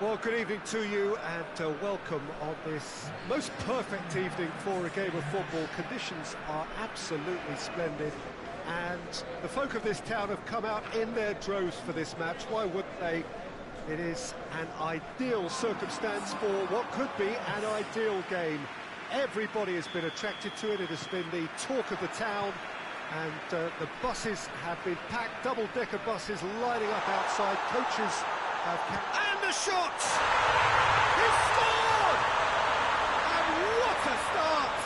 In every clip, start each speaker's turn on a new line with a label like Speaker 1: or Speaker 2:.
Speaker 1: Well, good evening to you and welcome on this most perfect evening for a game of football. Conditions are absolutely splendid and the folk of this town have come out in their droves for this match. Why wouldn't they? It is an ideal circumstance for what could be an ideal game. Everybody has been attracted to it. It has been the talk of the town, and the buses have been packed, double-decker buses lining up outside. Coaches have and the shots! He scored! And what a start!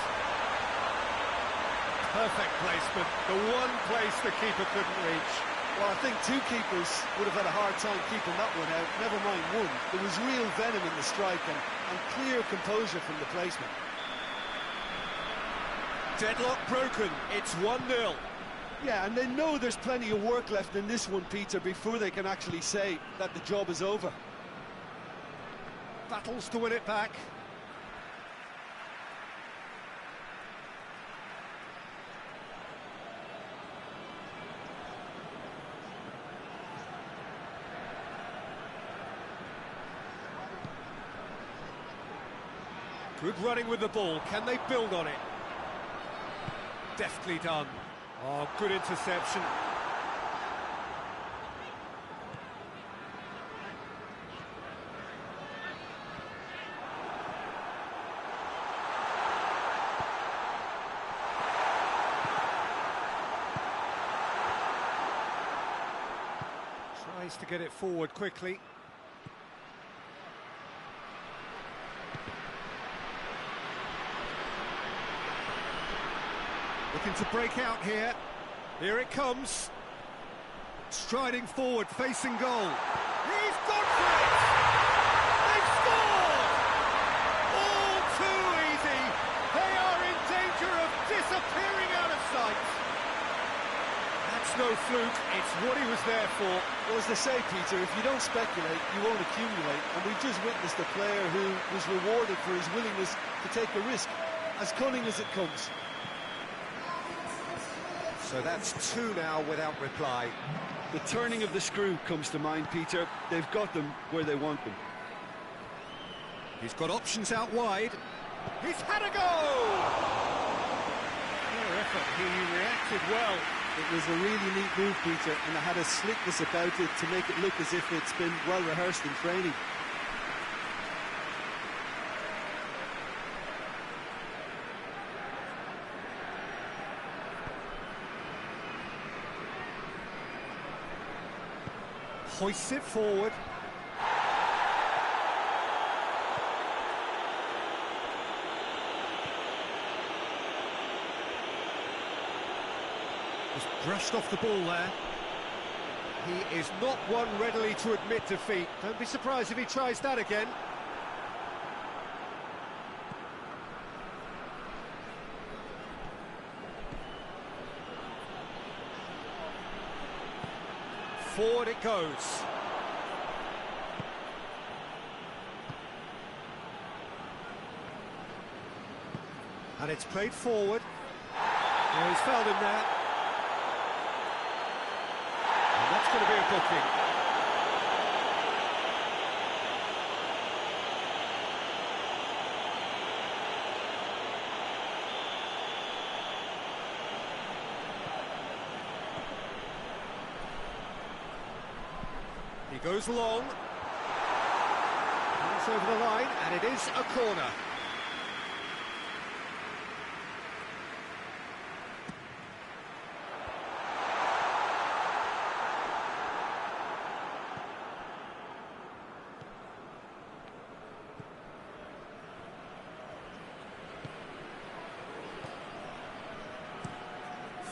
Speaker 1: Perfect placement, the one place the keeper couldn't reach.
Speaker 2: Well, I think two keepers would have had a hard time keeping that one out, never mind one. There was real venom in the strike and clear composure from the placement.
Speaker 1: Deadlock broken, it's 1-0.
Speaker 2: Yeah, and they know there's plenty of work left in this one, Peter, before they can actually say that the job is over.
Speaker 1: Battles to win it back. Good running with the ball, can they build on it? Deftly done. Oh, good interception. Tries to get it forward quickly. Looking to break out here. Here it comes. Striding forward, facing goal. He's gone for it! They've scored! All too easy. They are in danger of disappearing out of sight. That's no fluke, it's what he was there for.
Speaker 2: Well, as they say, Peter, if you don't speculate, you won't accumulate. And we've just witnessed a player who was rewarded for his willingness to take the risk, as cunning as it comes.
Speaker 1: So that's two now without reply.
Speaker 2: The turning of the screw comes to mind, Peter. They've got them where they want them.
Speaker 1: He's got options out wide. He's had a goal! Poor effort, he reacted well.
Speaker 2: It was a really neat move, Peter, and it had a slickness about it to make it look as if it's been well rehearsed in training.
Speaker 1: Hoists it forward. Just brushed off the ball there. He is not one readily to admit defeat. Don't be surprised if he tries that again. Forward it goes. And it's played forward. Oh, he's fouled him there. And that's going to be a booking. He goes long, he's over the line, and it is a corner.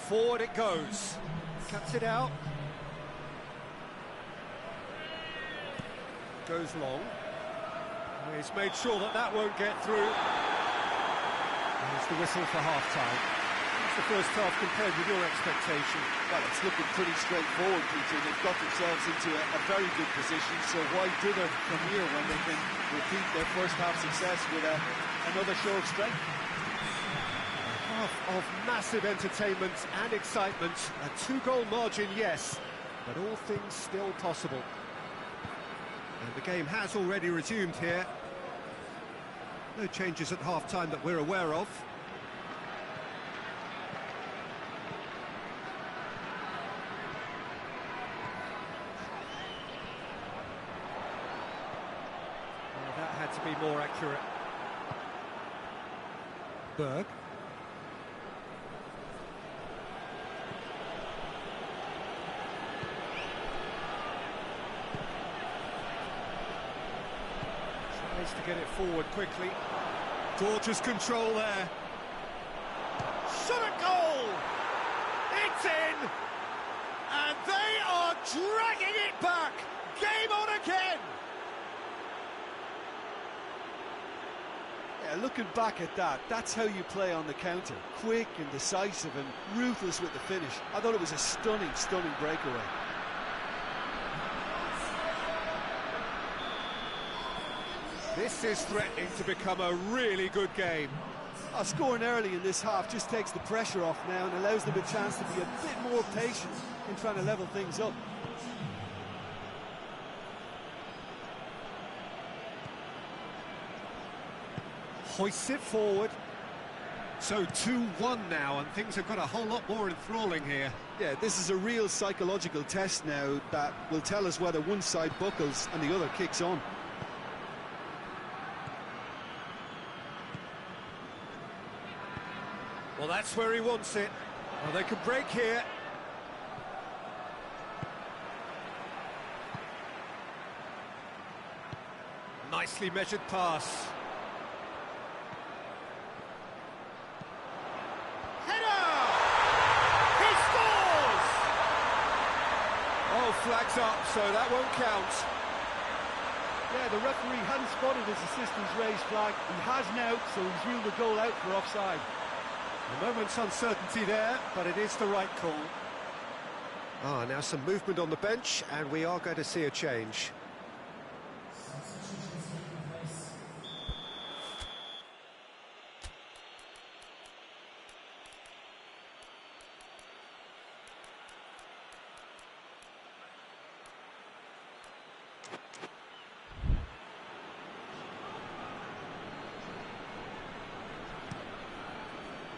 Speaker 1: Forward it goes, cuts it out. Goes long. He's made sure that that won't get through. There's the whistle for half-time. It's the first half compared with your expectation.
Speaker 2: Well, it's looking pretty straightforward, Peter. They've got themselves into a very good position, so why dither from here when they can repeat their first half success with another show of strength?
Speaker 1: Half of massive entertainment and excitement. A two-goal margin, yes, but all things still possible. And the game has already resumed here. No changes at half-time that we're aware of. Well, that had to be more accurate. Berg. Tries to get it forward quickly. Gorgeous control there. Shot at goal! It's in! And they are dragging it back! Game on again!
Speaker 2: Yeah, looking back at that, that's how you play on the counter. Quick and decisive and ruthless with the finish. I thought it was a stunning, stunning breakaway.
Speaker 1: This is threatening to become a really good game.
Speaker 2: Scoring early in this half just takes the pressure off now and allows them a chance to be a bit more patient in trying to level things up.
Speaker 1: Hoists it forward. So 2-1 now, and things have got a whole lot more enthralling here.
Speaker 2: Yeah, this is a real psychological test now that will tell us whether one side buckles and the other kicks on.
Speaker 1: Well, that's where he wants it. Well, they could break here. Nicely measured pass. Header! He scores! Oh, flags up, so that won't count.
Speaker 3: Yeah, the referee hadn't spotted his assistant's raised flag. He has now, so he's ruled the goal out for offside.
Speaker 1: A moment's uncertainty there, but it is the right call. Now some movement on the bench, and we are going to see a change.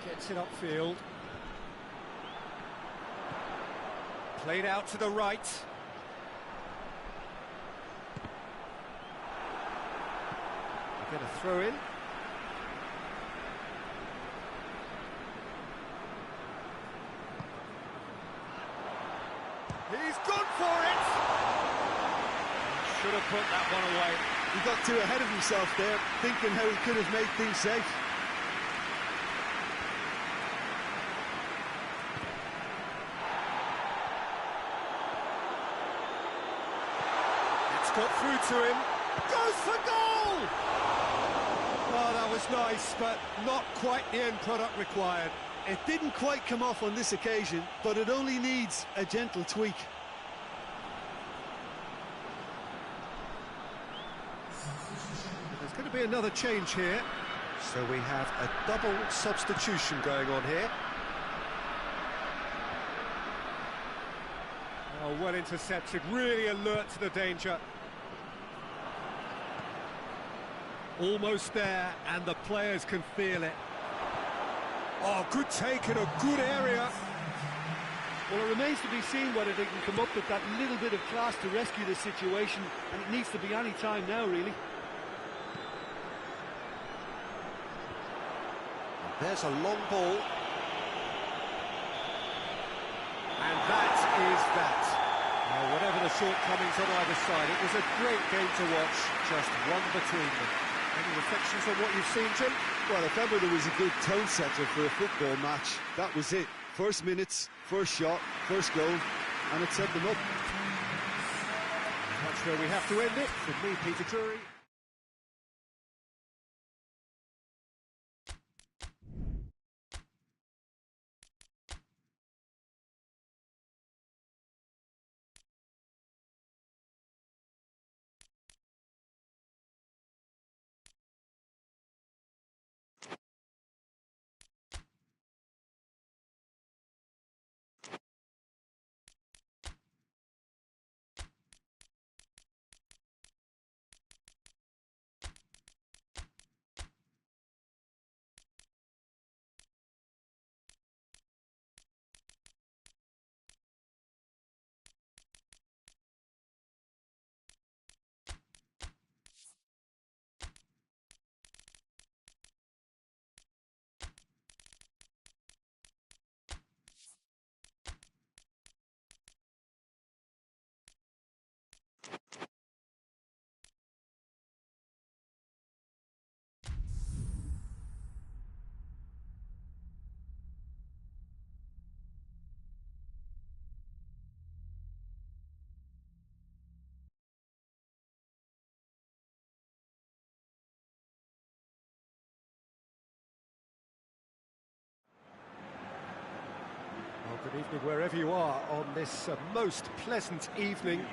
Speaker 1: Gets it upfield. Played out to the right. Get a throw in. He's gone for it! Should have put that one away.
Speaker 2: He got too ahead of himself there, thinking how he could have made things safe.
Speaker 1: Got through to him, goes for goal! Oh, that was nice, but not quite the end product required.
Speaker 2: It didn't quite come off on this occasion, but it only needs a gentle tweak.
Speaker 1: There's going to be another change here. So we have a double substitution going on here. Oh, well intercepted, really alert to the danger. Almost there, and the players can feel it. Oh, good take in a good area.
Speaker 3: Well, it remains to be seen whether they can come up with that little bit of class to rescue the situation, and it needs to be any time now, really.
Speaker 1: There's a long ball. And that is that. Now, whatever the shortcomings on either side, it was a great game to watch, just one between them. Any reflections on what you've seen, Jim?
Speaker 2: Well, if ever there was a good tone setter for a football match, that was it. First minutes, first shot, first goal, and it set them up.
Speaker 1: That's where we have to end it. From me, Peter Drury. Evening wherever you are on this most pleasant evening.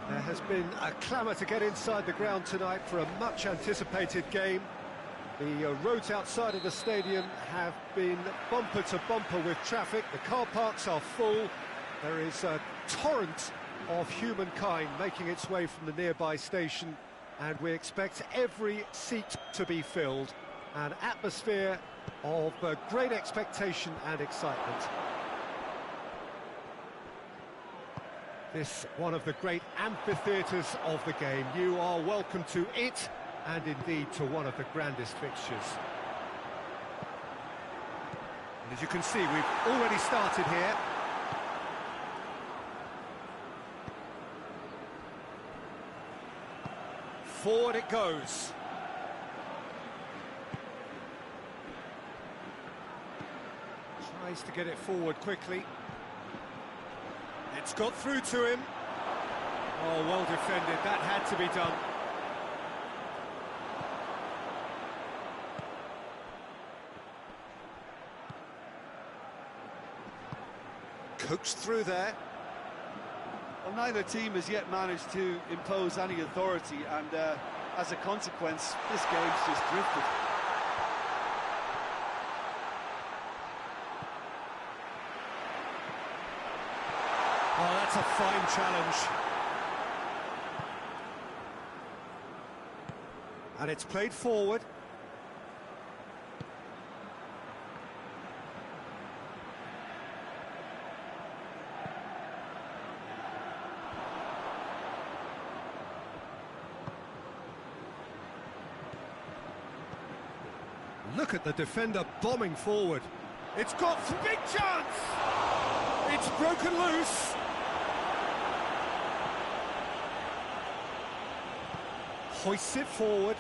Speaker 1: There has been a clamour to get inside the ground tonight for a much anticipated game. The roads outside of the stadium have been bumper to bumper with traffic. The car parks are full. There is a torrent of humankind making its way from the nearby station, and we expect every seat to be filled. An atmosphere of great expectation and excitement. This one of the great amphitheatres of the game. You are welcome to it, and indeed to one of the grandest fixtures. And as you can see, we've already started here. Forward it goes. Tries to get it forward quickly. It's got through to him. Oh, well defended. That had to be done. Coaxed through there.
Speaker 2: Well, neither team has yet managed to impose any authority, and as a consequence, this game's just drifted.
Speaker 1: Oh, that's a fine challenge. And it's played forward. Look at the defender bombing forward. It's got a big chance! It's broken loose. Hoists it forward.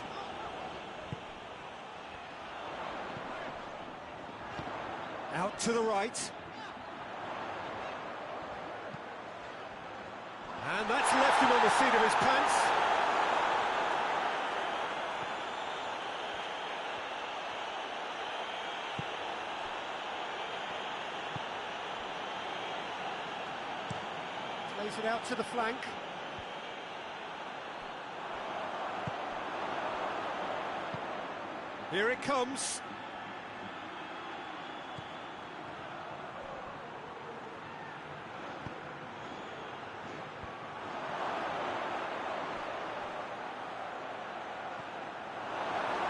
Speaker 1: Out to the right. And that's left him on the seat of his pants. Plays it out to the flank. Here it comes.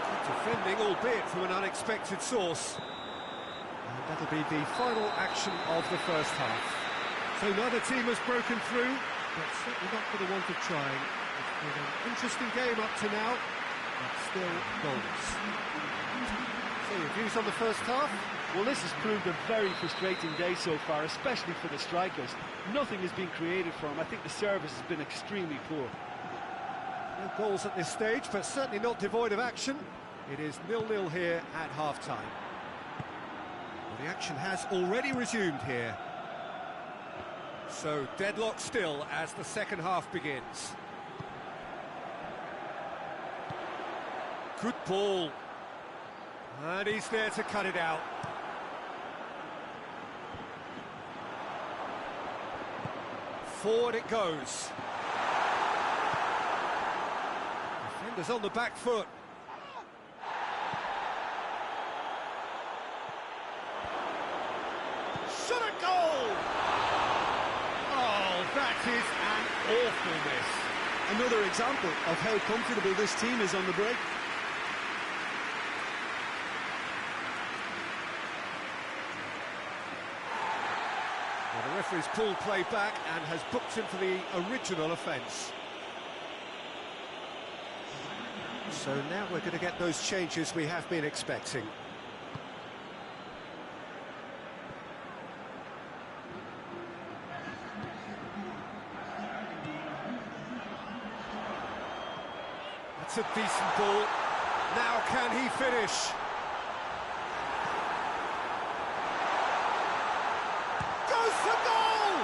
Speaker 1: Good defending, albeit from an unexpected source. And that'll be the final action of the first half. So neither team has broken through, but certainly not for the want of trying. It's been an interesting game up to now, but still goals. So your views on the first half?
Speaker 3: Well, this has proved a very frustrating day so far, especially for the strikers. Nothing has been created for them. I think the service has been extremely poor.
Speaker 1: No goals at this stage, but certainly not devoid of action. It is 0-0 here at half-time. Well, the action has already resumed here. So deadlock still as the second half begins. Good ball. And he's there to cut it out. Forward it goes. Defenders on the back foot. Shot a goal! Oh, that is an awful miss.
Speaker 2: Another example of how comfortable this team is on the break.
Speaker 1: Well, the referee's pulled play back and has booked him for the original offence. So now we're going to get those changes we have been expecting. That's a decent ball. Now can he finish? Goes for goal!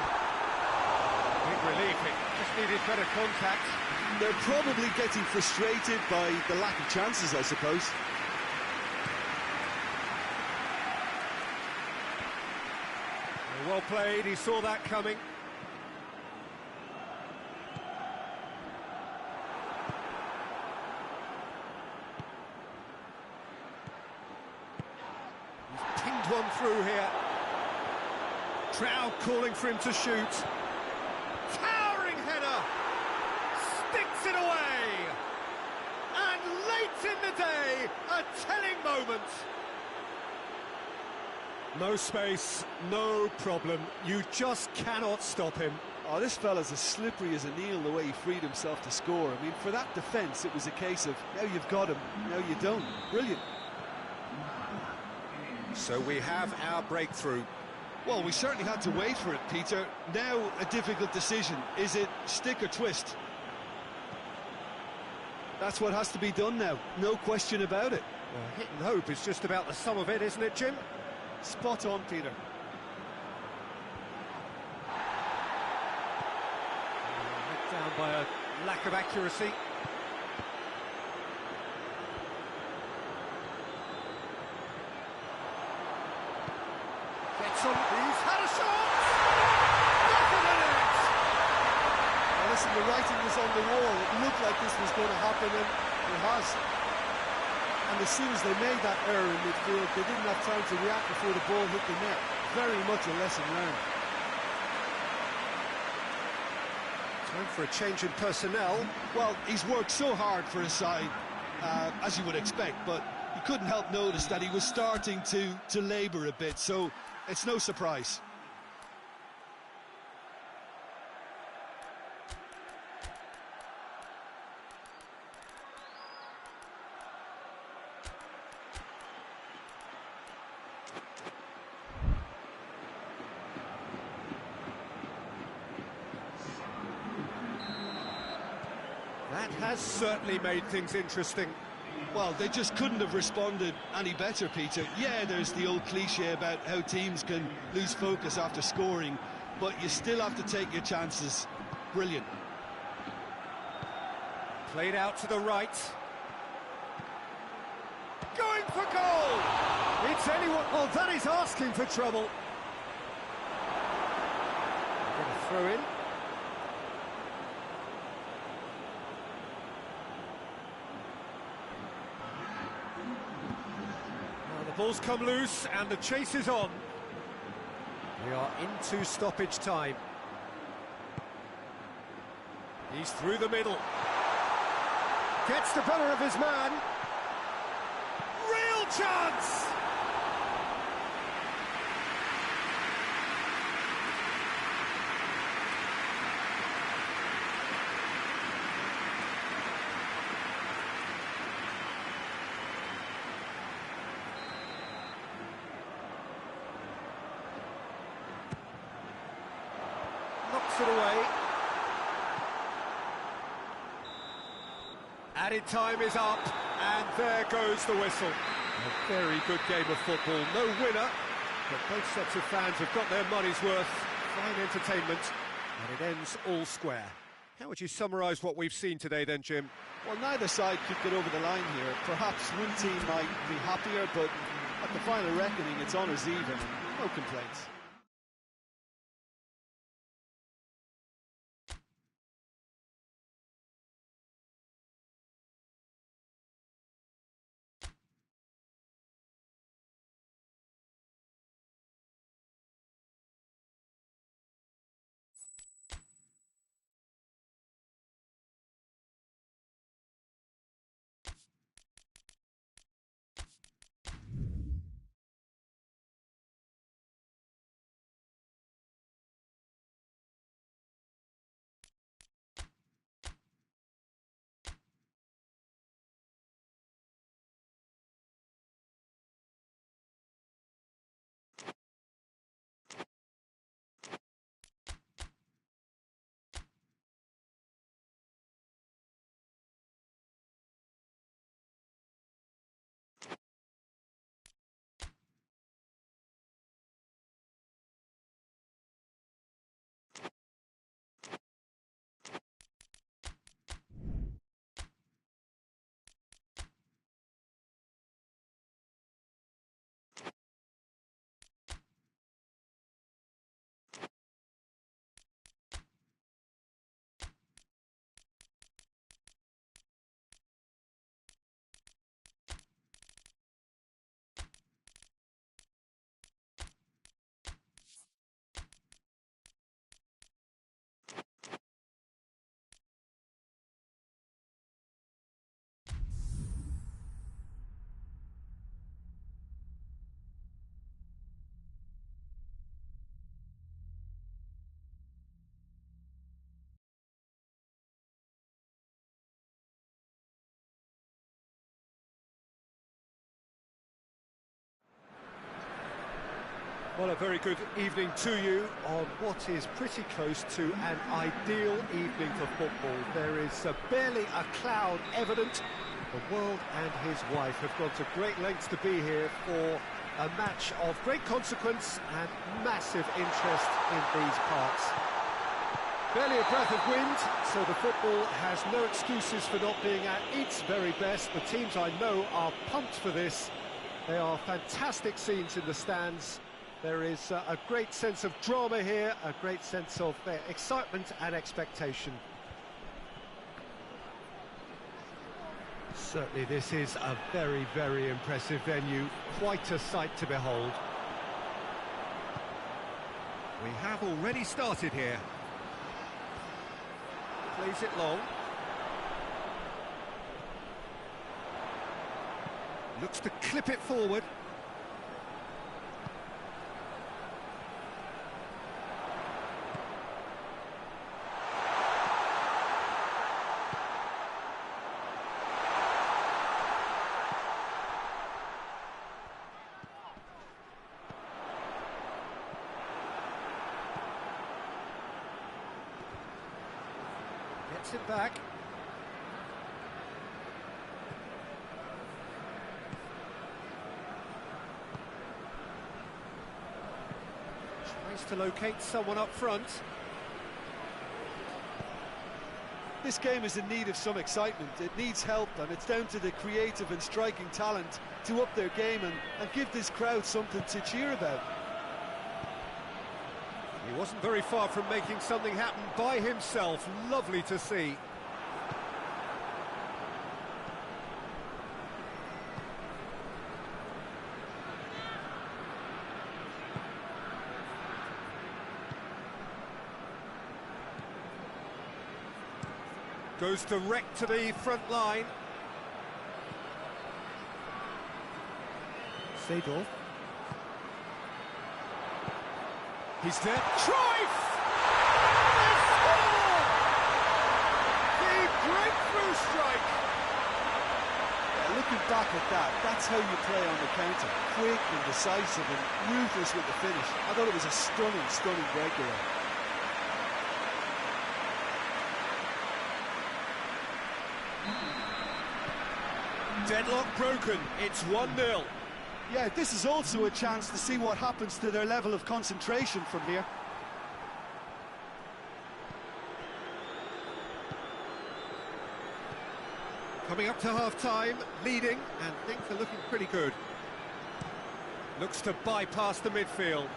Speaker 1: Big relief, it just needed better contact.
Speaker 2: They're probably getting frustrated by the lack of chances, I suppose.
Speaker 1: Well played, he saw that coming. He's pinged one through here. Crowd calling for him to shoot. Towering header! Sticks it away! And late in the day, a telling moment. No space, no problem. You just cannot stop him.
Speaker 2: Oh, this fella's as slippery as an eel the way he freed himself to score. I mean, for that defence, it was a case of, now you've got him, now you don't. Brilliant.
Speaker 1: So we have our breakthrough.
Speaker 2: Well, we certainly had to wait for it, Peter. Now a difficult decision. Is it stick or twist? That's what has to be done now. No question about it.
Speaker 1: Well, hit and hope is just about the sum of it, isn't it, Jim?
Speaker 2: Spot on, Peter.
Speaker 1: Let down by a lack of accuracy. Gets on, he's had a shot! Back of the net!
Speaker 2: Well, listen, the writing was on the wall. It looked like this was going to happen, and it has. And as soon as they made that error in midfield, they didn't have time to react before the ball hit the net. Very much a lesson learned.
Speaker 1: Time for a change in personnel.
Speaker 2: Well, he's worked so hard for his side, as you would expect, but you couldn't help notice that he was starting to labour a bit, so it's no surprise.
Speaker 1: That has certainly made things interesting.
Speaker 2: Well, they just couldn't have responded any better, Peter. Yeah, there's the old cliche about how teams can lose focus after scoring, but you still have to take your chances. Brilliant.
Speaker 1: Played out to the right. Going for goal! It's anyone... Oh, that is asking for trouble. Going to throw in. Ball's come loose and the chase is on. We are into stoppage time. He's through the middle. Gets the better of his man. Real chance! Knocks it away. Added time is up, and there goes the whistle. A very good game of football. No winner, but both sets of fans have got their money's worth. Fine entertainment, and it ends all square. How would you summarise what we've seen today then, Jim?
Speaker 2: Well, neither side could get over the line here. Perhaps one team might be happier, but at the final reckoning, it's honours even. No complaints.
Speaker 1: Well, a very good evening to you on what is pretty close to an ideal evening for football. There is barely a cloud evident. The world and his wife have gone to great lengths to be here for a match of great consequence and massive interest in these parts. Barely a breath of wind, so the football has no excuses for not being at its very best. The teams I know are pumped for this. There are fantastic scenes in the stands. There is a great sense of drama here, a great sense of excitement and expectation. Certainly this is a very, very impressive venue, quite a sight to behold. We have already started here. Plays it long. Looks to clip it forward. Gets it back. Tries to locate someone up front.
Speaker 2: This game is in need of some excitement. It needs help, and it's down to the creative and striking talent to up their game and give this crowd something to cheer about.
Speaker 1: He wasn't very far from making something happen by himself. Lovely to see. Goes direct to the front line. Seedorf. He's there. Cruyff! They score! The breakthrough strike!
Speaker 2: Yeah, looking back at that, that's how you play on the counter. Quick and decisive and ruthless with the finish. I thought it was a stunning, stunning breakaway.
Speaker 1: Deadlock broken. It's 1-0.
Speaker 2: Yeah, this is also a chance to see what happens to their level of concentration from here.
Speaker 1: Coming up to half-time, leading, and things are looking pretty good. Looks to bypass the midfield.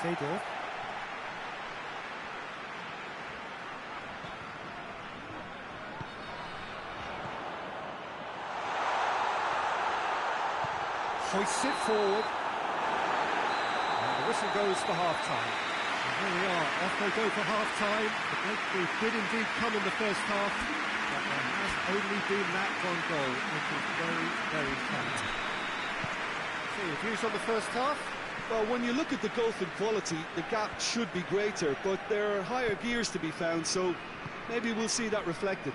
Speaker 1: Seedorf. Hoists it forward. And the whistle goes for half-time.
Speaker 3: And here we are, off they go for half-time. The breakthrough did indeed come in the first half, but there has only been that one goal, which is very, very sad.
Speaker 1: So your views on the first half?
Speaker 2: Well, when you look at the gulf in quality, the gap should be greater, but there are higher gears to be found, so maybe we'll see that reflected.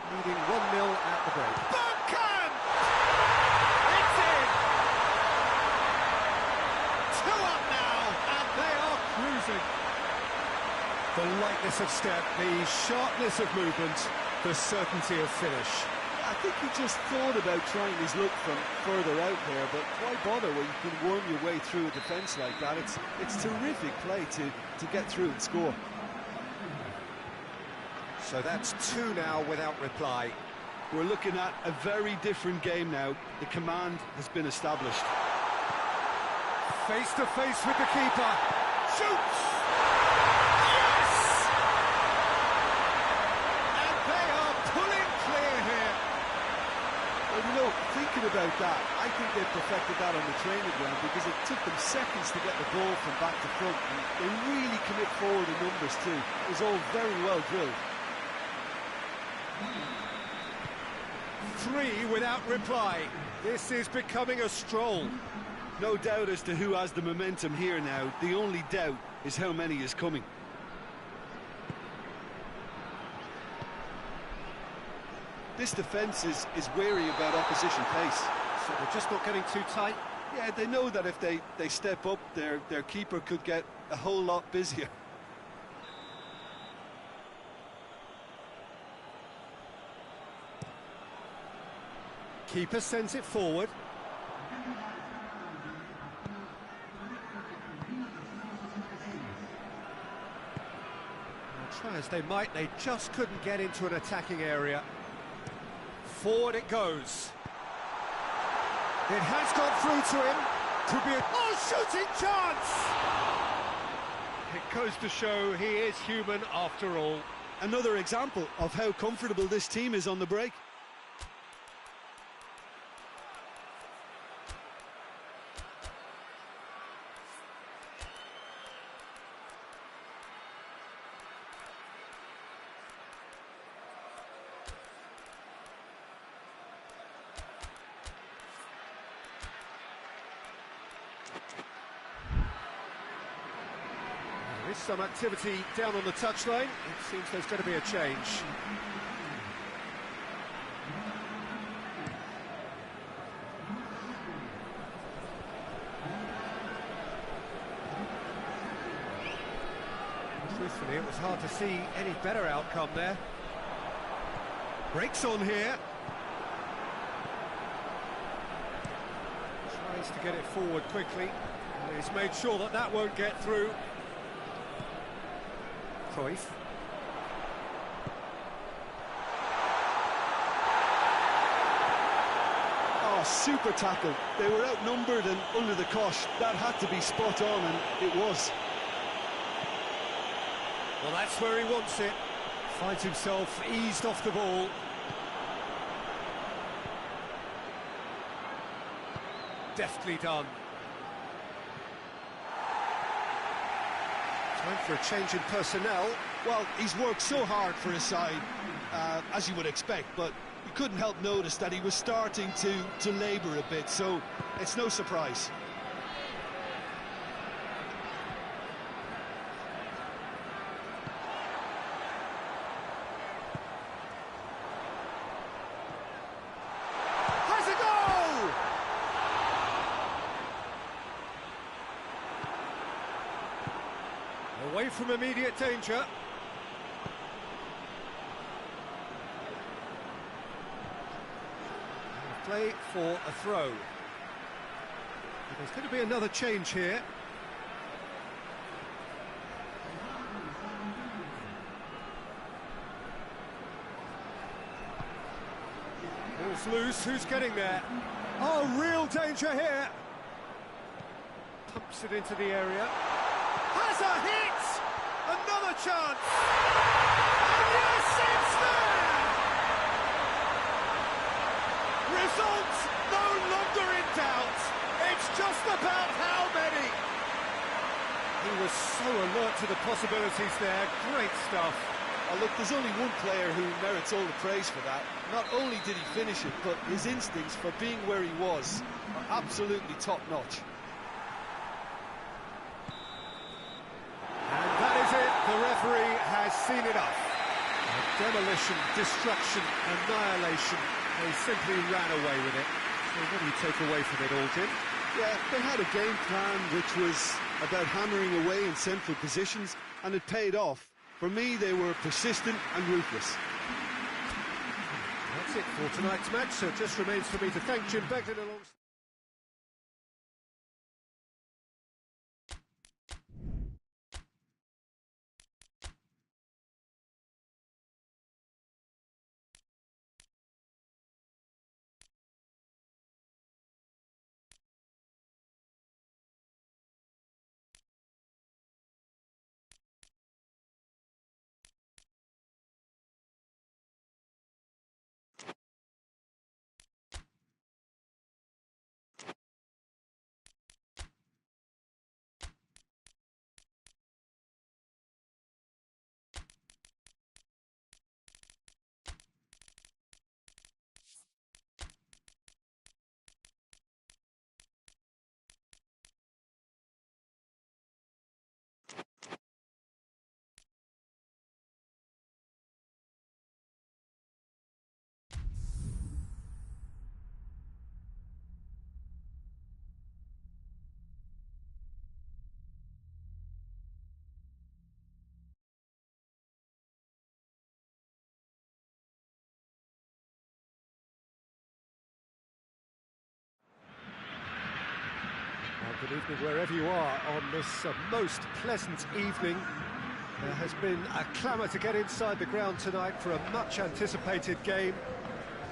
Speaker 1: Leading 1-0 at the break. Bergkamp! It's in! 2 up now, and they are cruising. The lightness of step, the sharpness of movement, the certainty of finish.
Speaker 2: I think he just thought about trying his luck from further out there, but why bother when you can worm your way through a defence like that? It's terrific play to get through and score.
Speaker 1: So that's 2 now without reply.
Speaker 2: We're looking at a very different game now. The command has been established.
Speaker 1: Face to face with the keeper. Shoots! Yes! And they are pulling clear here.
Speaker 2: Well, you know, thinking about that, I think they perfected that on the training ground because it took them seconds to get the ball from back to front. And they really commit forward in numbers too. It was all very well drilled.
Speaker 1: 3 without reply. This is becoming a stroll.
Speaker 2: No doubt as to who has the momentum here now. The only doubt is how many is coming. This defence is wary about opposition pace.
Speaker 1: So they're just not getting too tight.
Speaker 2: Yeah, they know that if they step up, their keeper could get a whole lot busier.
Speaker 1: Keeper sends it forward. Well, try as they might, they just couldn't get into an attacking area. Forward it goes. It has gone through to him. Could be a shooting chance! It goes to show he is human after all.
Speaker 2: Another example of how comfortable this team is on the break.
Speaker 1: There is some activity down on the touchline. It seems there's going to be a change. Truthfully, it was hard to see any better outcome there. Breaks on here. Tries to get it forward quickly. And he's made sure that that won't get through. Cruyff.
Speaker 2: Oh, super tackle. They were outnumbered and under the cosh. That had to be spot on, and it was.
Speaker 1: Well, that's where he wants it. Finds himself eased off the ball. Deftly done. Time for a change in personnel.
Speaker 2: Well, he's worked so hard for his side, as you would expect, but you couldn't help notice that he was starting to labour a bit, so it's no surprise.
Speaker 1: Has a goal! Away from immediate danger. Play for a throw. There's going to be another change here. Ball's loose, who's getting there? Oh, real danger here! Pumps it into the area. Has a hit! Another chance! And yes, it's there! Result no longer in doubt. It's just about how many. He was so alert to the possibilities there. Great stuff.
Speaker 2: Oh, look, there's only one player who merits all the praise for that. Not only did he finish it, but his instincts for being where he was are absolutely top-notch.
Speaker 1: And that is it. The referee has seen enough. Demolition, destruction, annihilation. They simply ran away with it. So what do you take away from it all, Jim?
Speaker 2: Yeah, they had a game plan which was about hammering away in central positions, and it paid off. For me, they were persistent and ruthless.
Speaker 1: That's it for tonight's match, so it just remains for me to thank Jim Beglin alongside. Good evening wherever you are on this most pleasant evening. There has been a clamour to get inside the ground tonight for a much-anticipated game.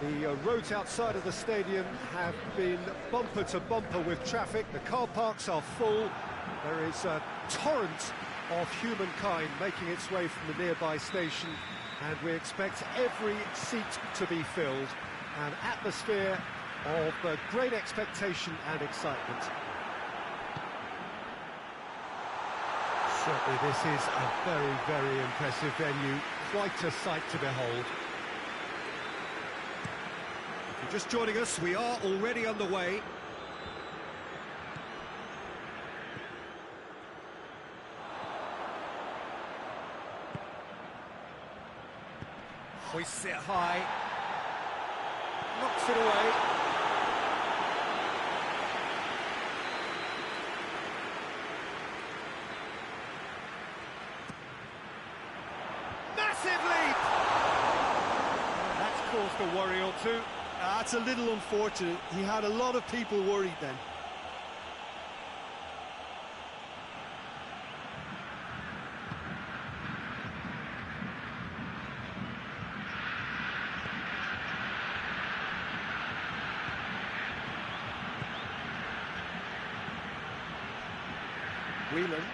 Speaker 1: The roads outside of the stadium have been bumper to bumper with traffic. The car parks are full. There is a torrent of humankind making its way from the nearby station, and we expect every seat to be filled. An atmosphere of great expectation and excitement. Certainly this is a very, very impressive venue. Quite a sight to behold. If you're just joining us, we are already underway. Hoists it high. Knocks it away. Caused a worry or two.
Speaker 2: That's a little unfortunate. He had a lot of people worried then.
Speaker 1: Whelan.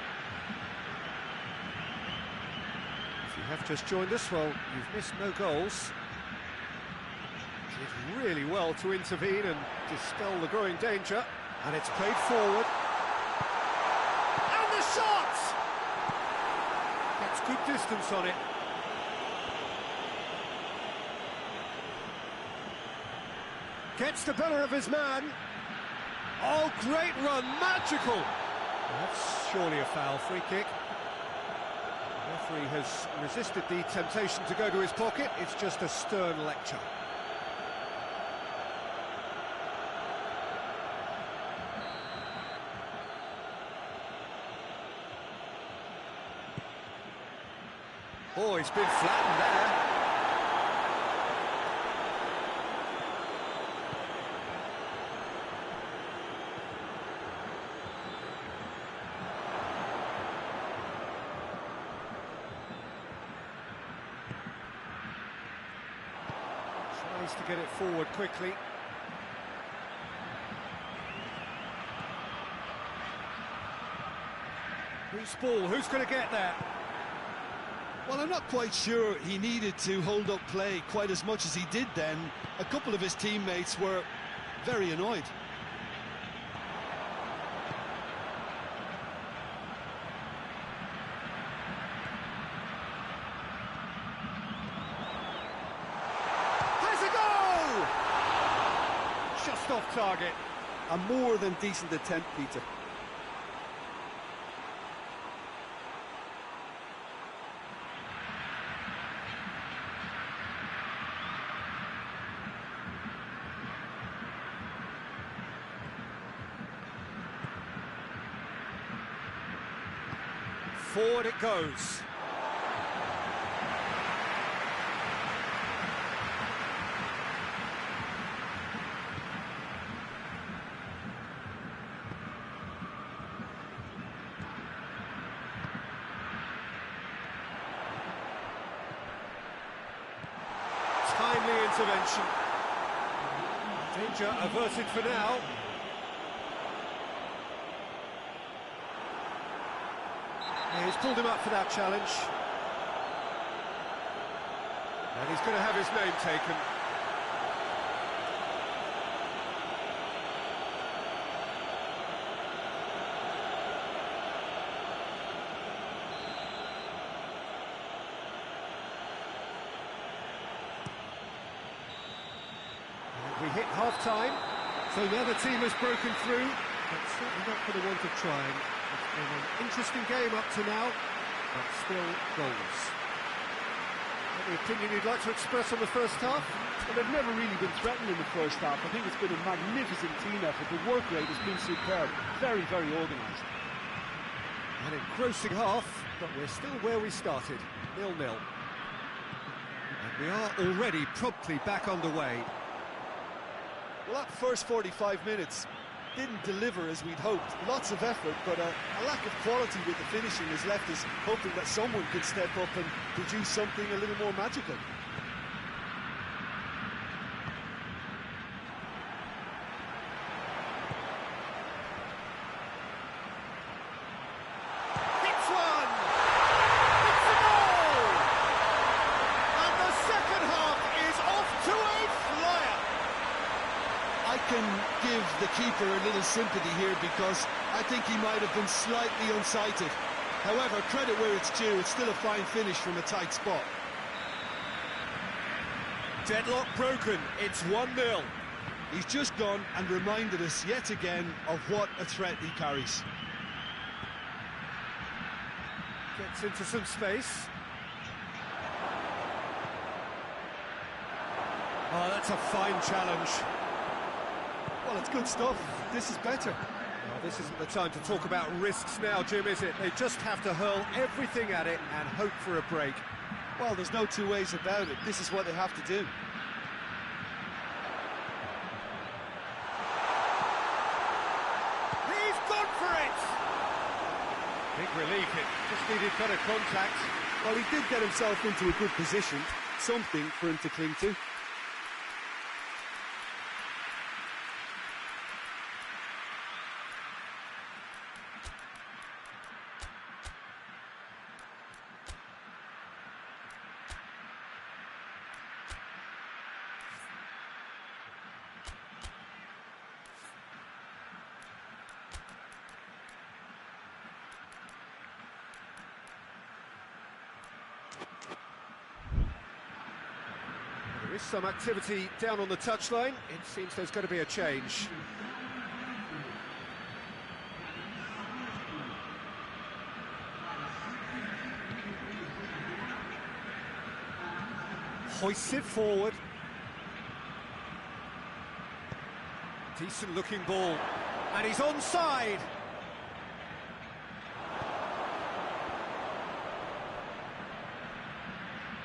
Speaker 1: If you have just joined us, well, you've missed no goals. Did really well to intervene and dispel the growing danger, and it's played forward. And the shot! Gets good distance on it. Gets the better of his man. Oh, great run, magical! That's surely a foul, free kick. The referee has resisted the temptation to go to his pocket. It's just a stern lecture. Oh, he's been flattened there. Tries to get it forward quickly. Who's ball? Who's going to get there?
Speaker 2: Well, I'm not quite sure he needed to hold up play quite as much as he did then. A couple of his teammates were very annoyed.
Speaker 1: Has a goal! Just off target.
Speaker 2: A more than decent attempt, Peter.
Speaker 1: Forward it goes. Timely intervention. Danger averted for now. He's pulled him up for that challenge. And he's going to have his name taken. And we hit half-time. So the other team has broken through, but certainly not for the want of trying. It's been an interesting game up to now, but still goals. Any opinion you'd like to express on the first half?
Speaker 4: Well, they've never really been threatened in the first half. I think it's been a magnificent team effort. The work rate has been superb. Very, very organised.
Speaker 1: An engrossing half, but we're still where we started, 0-0. And we are already promptly back underway.
Speaker 2: Well, that first 45 minutes didn't deliver as we'd hoped. Lots of effort, but a lack of quality with the finishing has left us hoping that someone could step up and produce something a little more magical. The keeper a little sympathy here because I think he might have been slightly unsighted. However, credit where it's due, it's still a fine finish from a tight spot.
Speaker 1: Deadlock broken, it's 1-0.
Speaker 2: He's just gone and reminded us yet again of what a threat he carries.
Speaker 1: Gets into some space. Oh, that's a fine challenge.
Speaker 2: Well, it's good stuff. This is better.
Speaker 1: Well, this isn't the time to talk about risks now, Jim, is it? They just have to hurl everything at it and hope for a break.
Speaker 2: Well, there's no two ways about it. This is what they have to do.
Speaker 1: He's gone for it! Big relief, it just needed better contact.
Speaker 2: Well, he did get himself into a good position. Something for him to cling to.
Speaker 1: There is some activity down on the touchline. It seems there's going to be a change. Hoists it forward. Decent looking ball. And he's onside.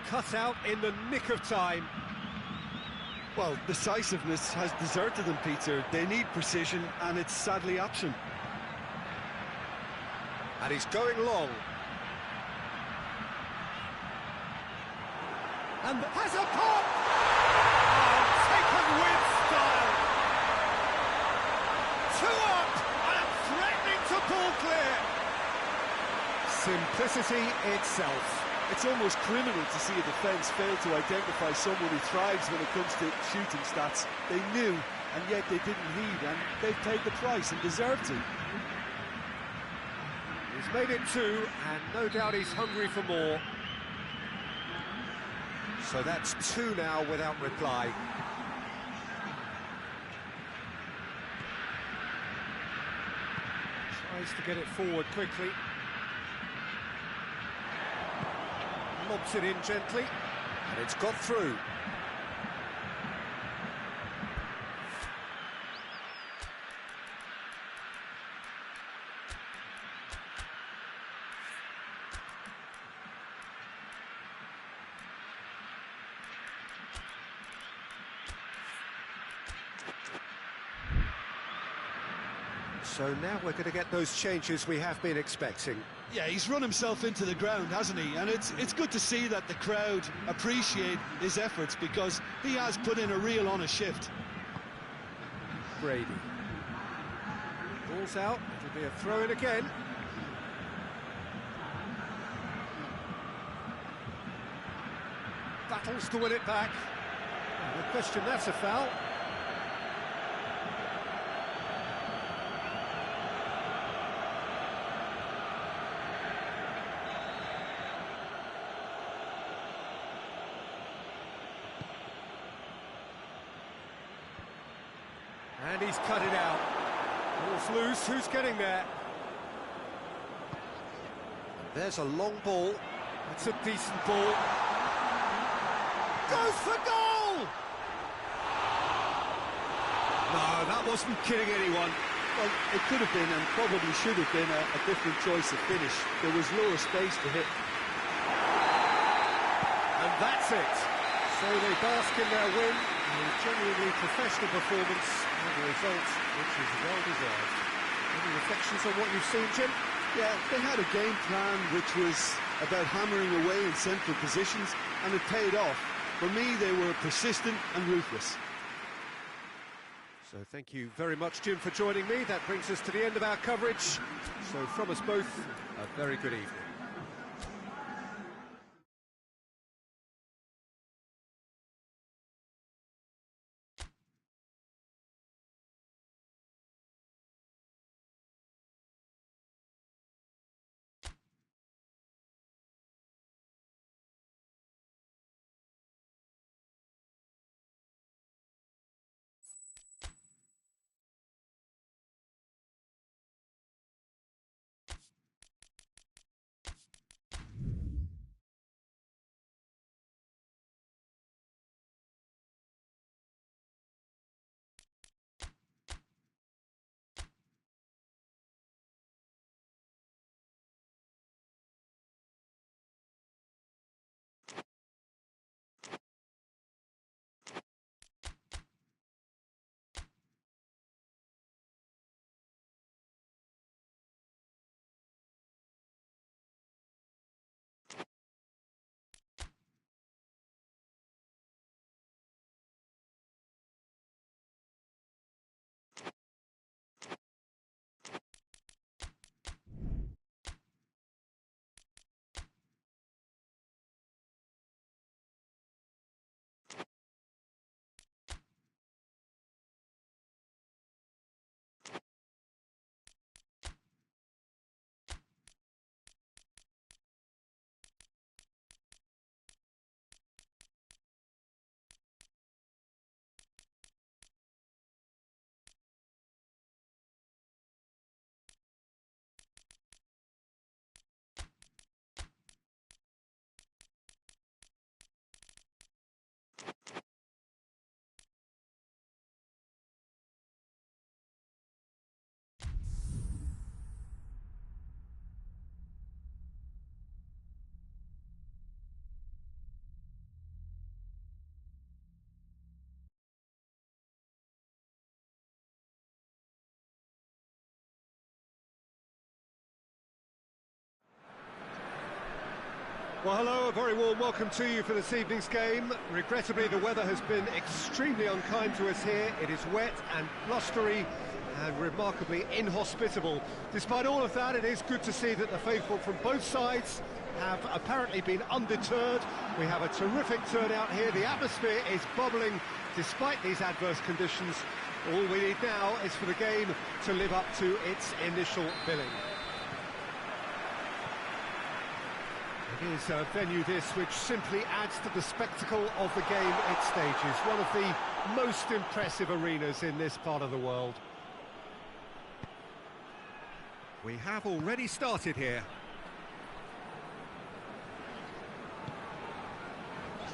Speaker 1: Cut out in the nick of time.
Speaker 2: Well, decisiveness has deserted them, Peter. They need precision, and it's sadly absent.
Speaker 1: And he's going long. And has a pop! Oh, taken with style. 2 up and threatening to pull clear. Simplicity itself.
Speaker 2: It's almost criminal to see a defence fail to identify someone who thrives when it comes to shooting stats. They knew, and yet they didn't heed, and they've paid the price and deserve to.
Speaker 1: He's made it 2, and no doubt he's hungry for more. So that's 2 now without reply. Tries to get it forward quickly. Lobs it in gently, and it's got through. So now we're going to get those changes we have been expecting.
Speaker 2: Yeah, he's run himself into the ground, hasn't he? And it's good to see that the crowd appreciate his efforts because he has put in a real honest shift.
Speaker 1: Brady. Ball's out, it'll be a throw-in again. Battles to win it back. No question, that's a foul. And he's cut it out. Ball's loose, who's getting there? There's a long ball. It's a decent ball. Goes for goal! No, that wasn't kidding anyone.
Speaker 2: Well, it could have been and probably should have been a different choice of finish. There was lower space to hit.
Speaker 1: And that's it. So they bask in their win. A genuinely professional performance and a result which is well deserved. Any reflections on what you've seen, Jim?
Speaker 2: Yeah, they had a game plan which was about hammering away in central positions, and it paid off. For me, they were persistent and ruthless.
Speaker 1: So thank you very much, Jim, for joining me. That brings us to the end of our coverage. So from us both, a very good evening. Well, hello, a very warm welcome to you for this evening's game. Regrettably, the weather has been extremely unkind to us here. It is wet and blustery and remarkably inhospitable. Despite all of that, it is good to see that the faithful from both sides have apparently been undeterred. We have a terrific turnout here. The atmosphere is bubbling despite these adverse conditions. All we need now is for the game to live up to its initial billing. It is a venue this which simply adds to the spectacle of the game it stages. One of the most impressive arenas in this part of the world. We have already started here.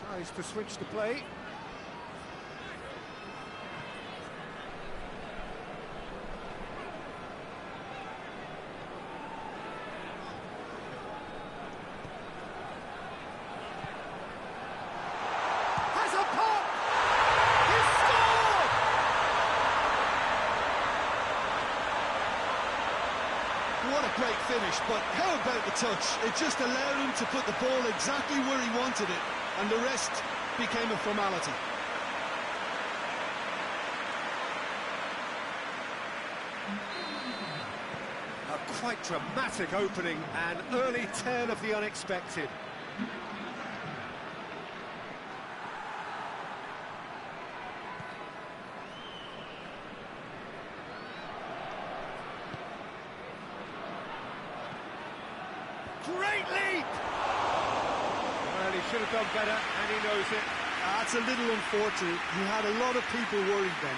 Speaker 1: Tries to switch the play.
Speaker 2: What a great finish, but how about the touch? It just allowed him to put the ball exactly where he wanted it, and the rest became a formality.
Speaker 1: A quite dramatic opening, an early turn of the unexpected. Great leap! Well, he should have done better, and he knows it.
Speaker 2: That's a little unfortunate. He had a lot of people worried then.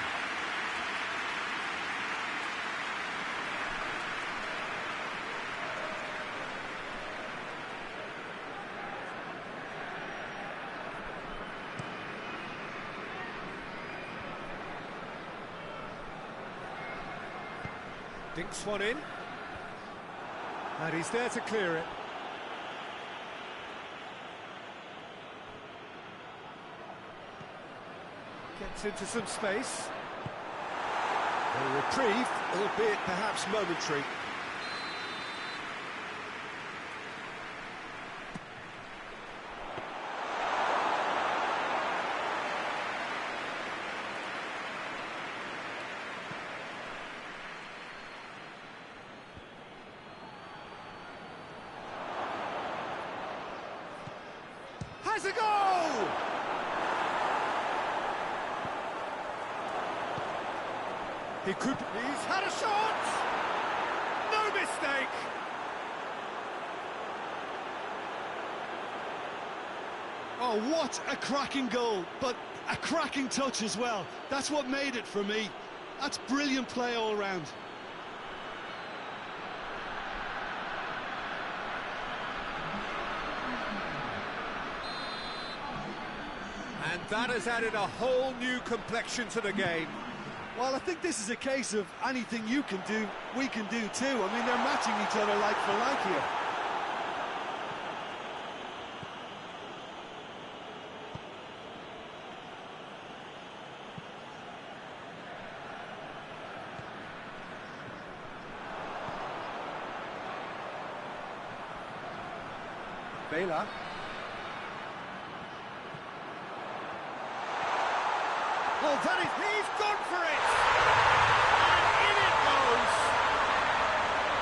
Speaker 1: Dinks one in. And he's there to clear it. Gets gets into some space. A reprieve, albeit perhaps momentary. Has a goal! He could... He's had a shot! No mistake!
Speaker 2: Oh, what a cracking goal, but a cracking touch as well. That's what made it for me. That's brilliant play all round.
Speaker 1: And that has added a whole new complexion to the game.
Speaker 2: Well, I think this is a case of anything you can do, we can do too. I mean, they're matching each other like for like here.
Speaker 1: Vela. Oh, that is... He's gone for it! And in it goes!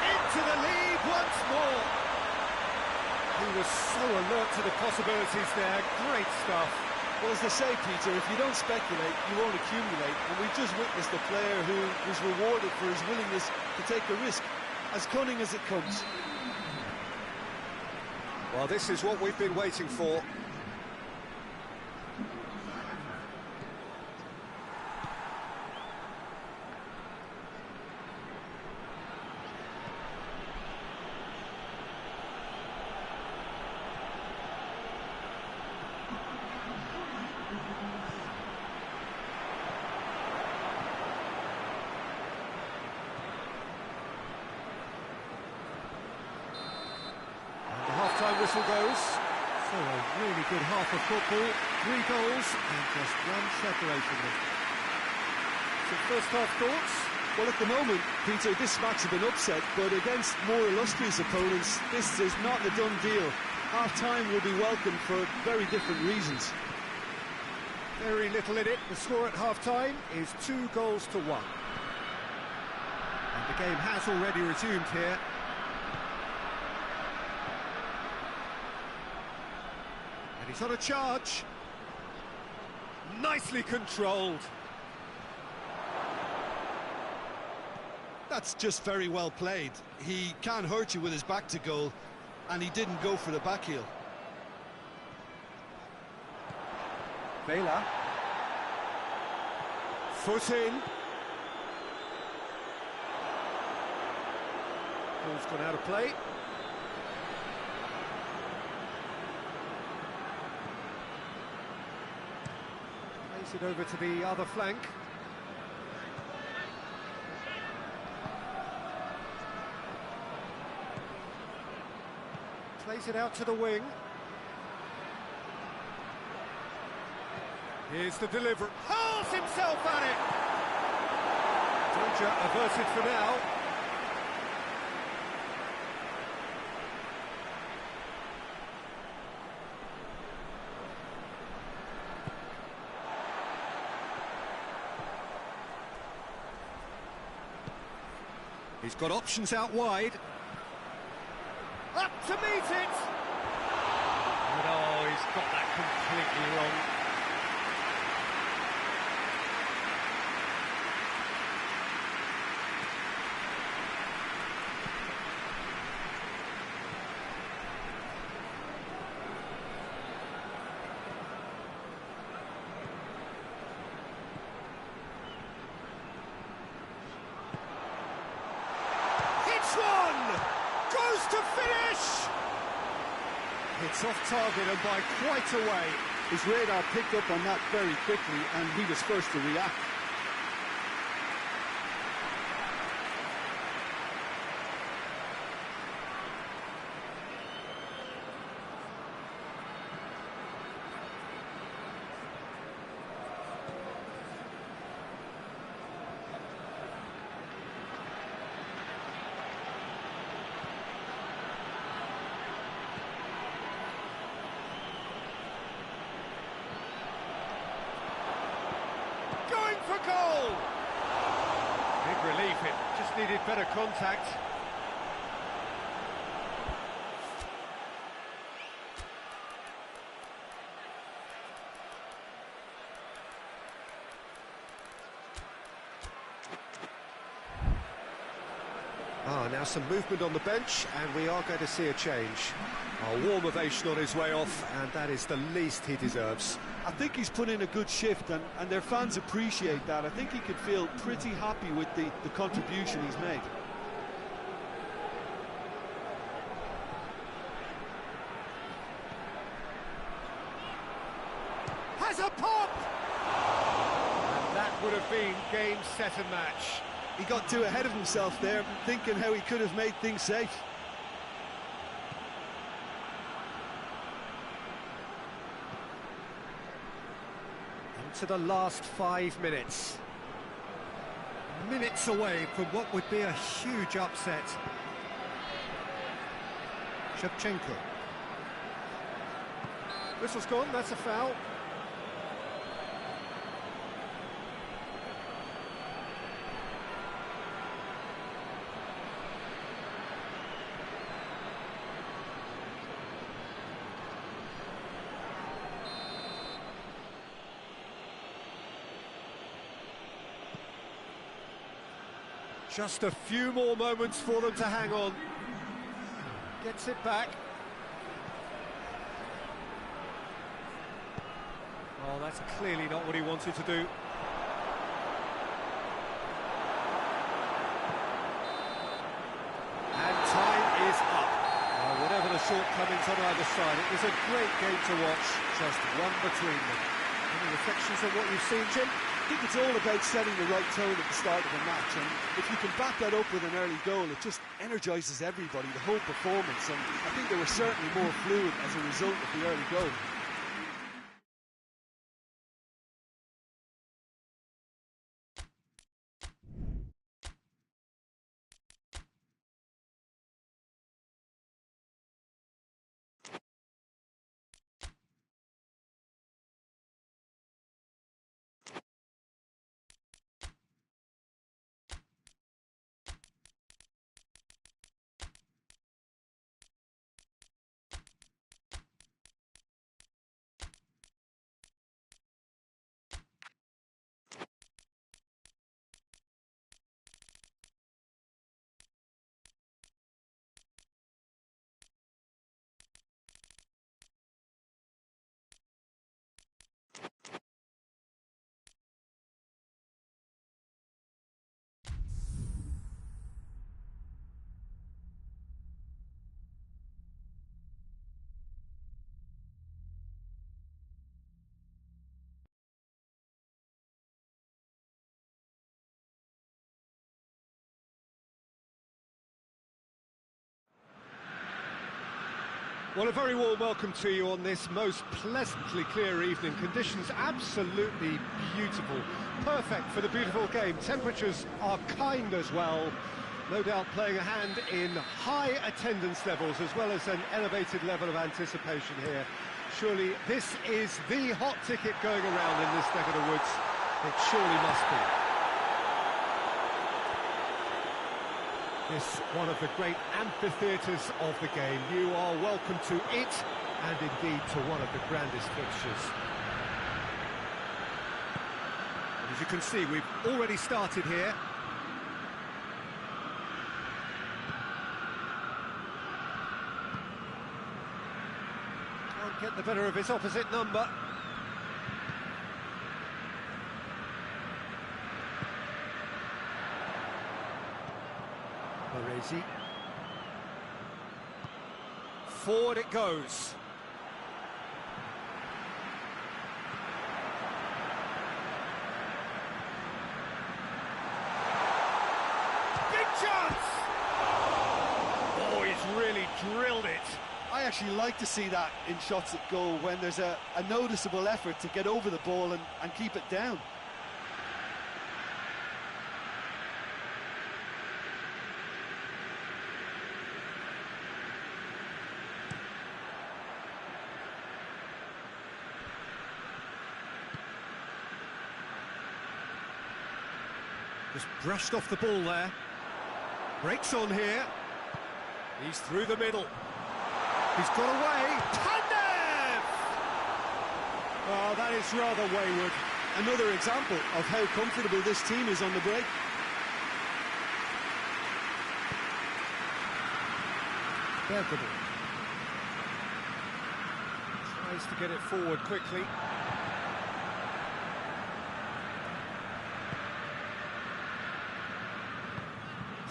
Speaker 1: Into the lead once more! He was so alert to the possibilities there. Great stuff.
Speaker 2: Well, as they say, Peter, if you don't speculate, you won't accumulate. And we've just witnessed a player who was rewarded for his willingness to take the risk, as cunning as it comes.
Speaker 1: Well, this is what we've been waiting for. Half-time whistle goes.
Speaker 3: So a really good half of football, 3 goals and just one separation.
Speaker 1: Some first-half thoughts?
Speaker 2: Well, at the moment, Peter, this match has been upset, but against more illustrious opponents, this is not a done deal. Half-time will be welcome for very different reasons.
Speaker 1: Very little in it. The score at half-time is 2 goals to 1.
Speaker 3: And the game has already resumed here. And he's on a charge.
Speaker 1: Nicely controlled.
Speaker 2: That's just very well played. He can't hurt you with his back to goal, and he didn't go for the back heel.
Speaker 1: Vela. Foot in. Ball's gone out of play. Plays it over to the other flank. Plays it out to the wing. Here's the delivery. Hurls himself at it! Danger averted for now. He's got options out wide. Up to meet it! No, he's got that completely wrong. One! Goes to finish! It's off target and by quite a way.
Speaker 2: His radar picked up on that very quickly, and he was first to react.
Speaker 1: it. Just needed better contact. Now some movement on the bench, and we are going to see a change. A warm ovation on his way off, and that is the least he deserves.
Speaker 2: I think he's put in a good shift, and their fans appreciate that. I think he could feel pretty happy with the contribution he's made.
Speaker 1: Has a pop! And that would have been game, set and match.
Speaker 2: He got too ahead of himself there, thinking how he could have made things safe.
Speaker 1: Into the last 5 minutes.
Speaker 3: Minutes away from what would be a huge upset. Shevchenko.
Speaker 1: Whistle's gone, that's a foul. Just a few more moments for them to hang on. Gets it back. Oh, that's clearly not what he wanted to do. And time is up. Whatever the shortcomings on either side, it was a great game to watch, just one between them. Any reflections on what you've seen, Jim?
Speaker 2: I think it's all about setting the right tone at the start of a match, and if you can back that up with an early goal, it just energises everybody, the whole performance, and I think they were certainly more fluid as a result of the early goal.
Speaker 1: Well, a very warm welcome to you on this most pleasantly clear evening. Conditions absolutely beautiful. Perfect for the beautiful game. Temperatures are kind as well. No doubt playing a hand in high attendance levels as well as an elevated level of anticipation here. Surely this is the hot ticket going around in this neck of the woods. It surely must be. This one of the great amphitheatres of the game. You are welcome to it, and indeed to one of the grandest fixtures. As you can see, we've already started here. Can't get the better of his opposite number. Baresi. Forward it goes. Big chance! Oh, he's really drilled it.
Speaker 2: I actually like to see that in shots at goal when there's a noticeable effort to get over the ball and keep it down.
Speaker 1: Just brushed off the ball there. Breaks on here. He's through the middle. He's got away. Pandev!
Speaker 2: Oh, that is rather wayward. Another example of how comfortable this team is on the break.
Speaker 1: Bergamo. Tries to get it forward quickly.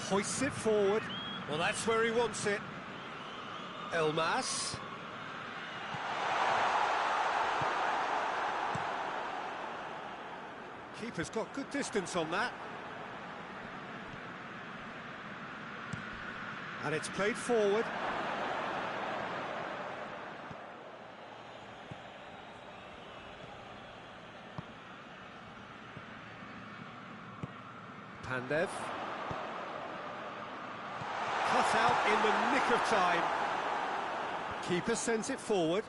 Speaker 1: Hoists it forward. Well, that's where he wants it. Elmas. Keeper's got good distance on that. And it's played forward. Pandev. Cut out in the nick of time. Keeper sends it forward.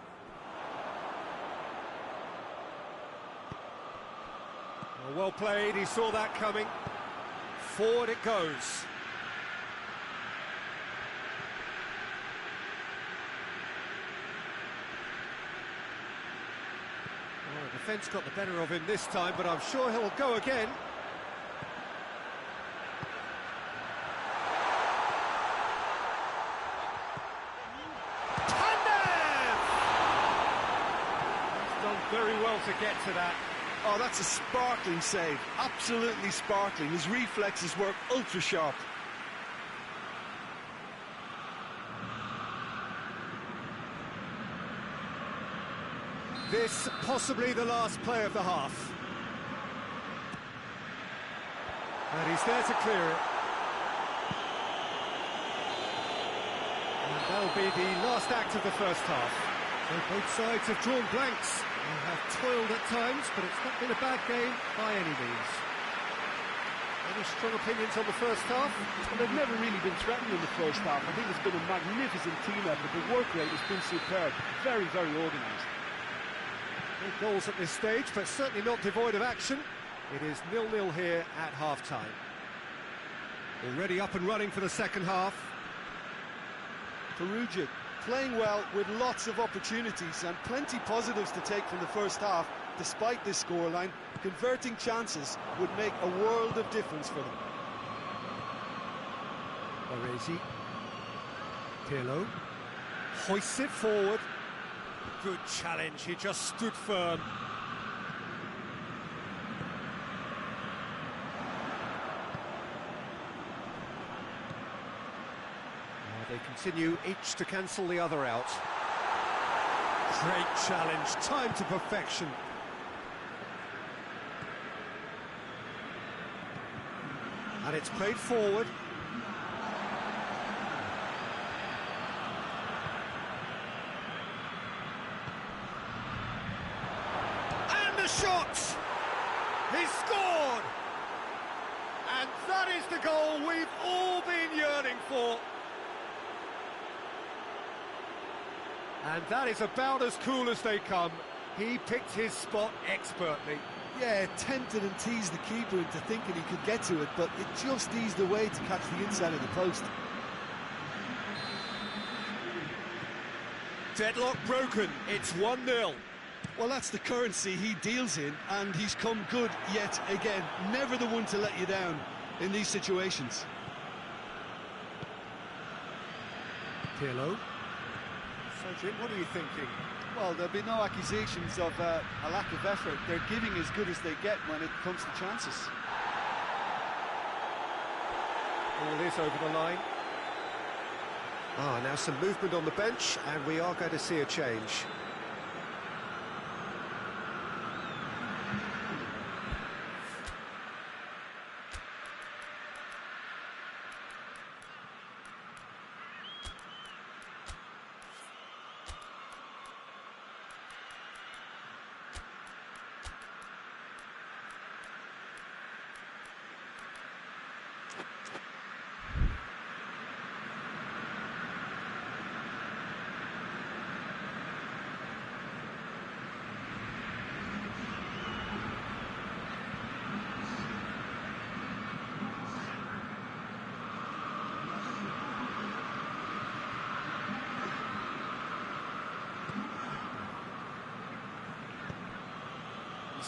Speaker 1: Well played, he saw that coming. Forward it goes. Well, the defence got the better of him this time, but I'm sure he'll go again. Very well to get to that.
Speaker 2: Oh, that's a sparkling save. Absolutely sparkling. His reflexes work ultra sharp.
Speaker 1: This possibly the last play of the half. And he's there to clear it. And that'll be the last act of the first half. So both sides have drawn blanks. They have toiled at times, but it's not been a bad game by any means. Any strong opinions on the first half?
Speaker 4: Well, they've never really been threatened in the first half. I think it's been a magnificent team effort. The work rate has been superb. Very, very organised.
Speaker 1: No goals at this stage, but certainly not devoid of action. It is 0-0 here at half-time. Already up and running for the second half.
Speaker 2: Perugia playing well with lots of opportunities and plenty positives to take from the first half. Despite this scoreline, converting chances would make a world of difference for them.
Speaker 1: Baresi. Pirlo. Hoists it forward. Good challenge, he just stood firm. They continue each to cancel the other out. Great challenge, time to perfection. And it's played forward. And the shot! He scored! And that is the goal we've all been yearning for. And that is about as cool as they come. He picked his spot expertly.
Speaker 2: Yeah, tempted and teased the keeper into thinking he could get to it, but it just eased away to catch the inside of the post.
Speaker 1: Deadlock broken, it's 1-0.
Speaker 2: Well, that's the currency he deals in, and he's come good yet again. Never the one to let you down in these situations.
Speaker 1: Pirlo. So, Jim, what are you thinking?
Speaker 2: Well, there'll be no accusations of a lack of effort. They're giving as good as they get when it comes to chances.
Speaker 1: All is over the line. Now some movement on the bench, and we are going to see a change.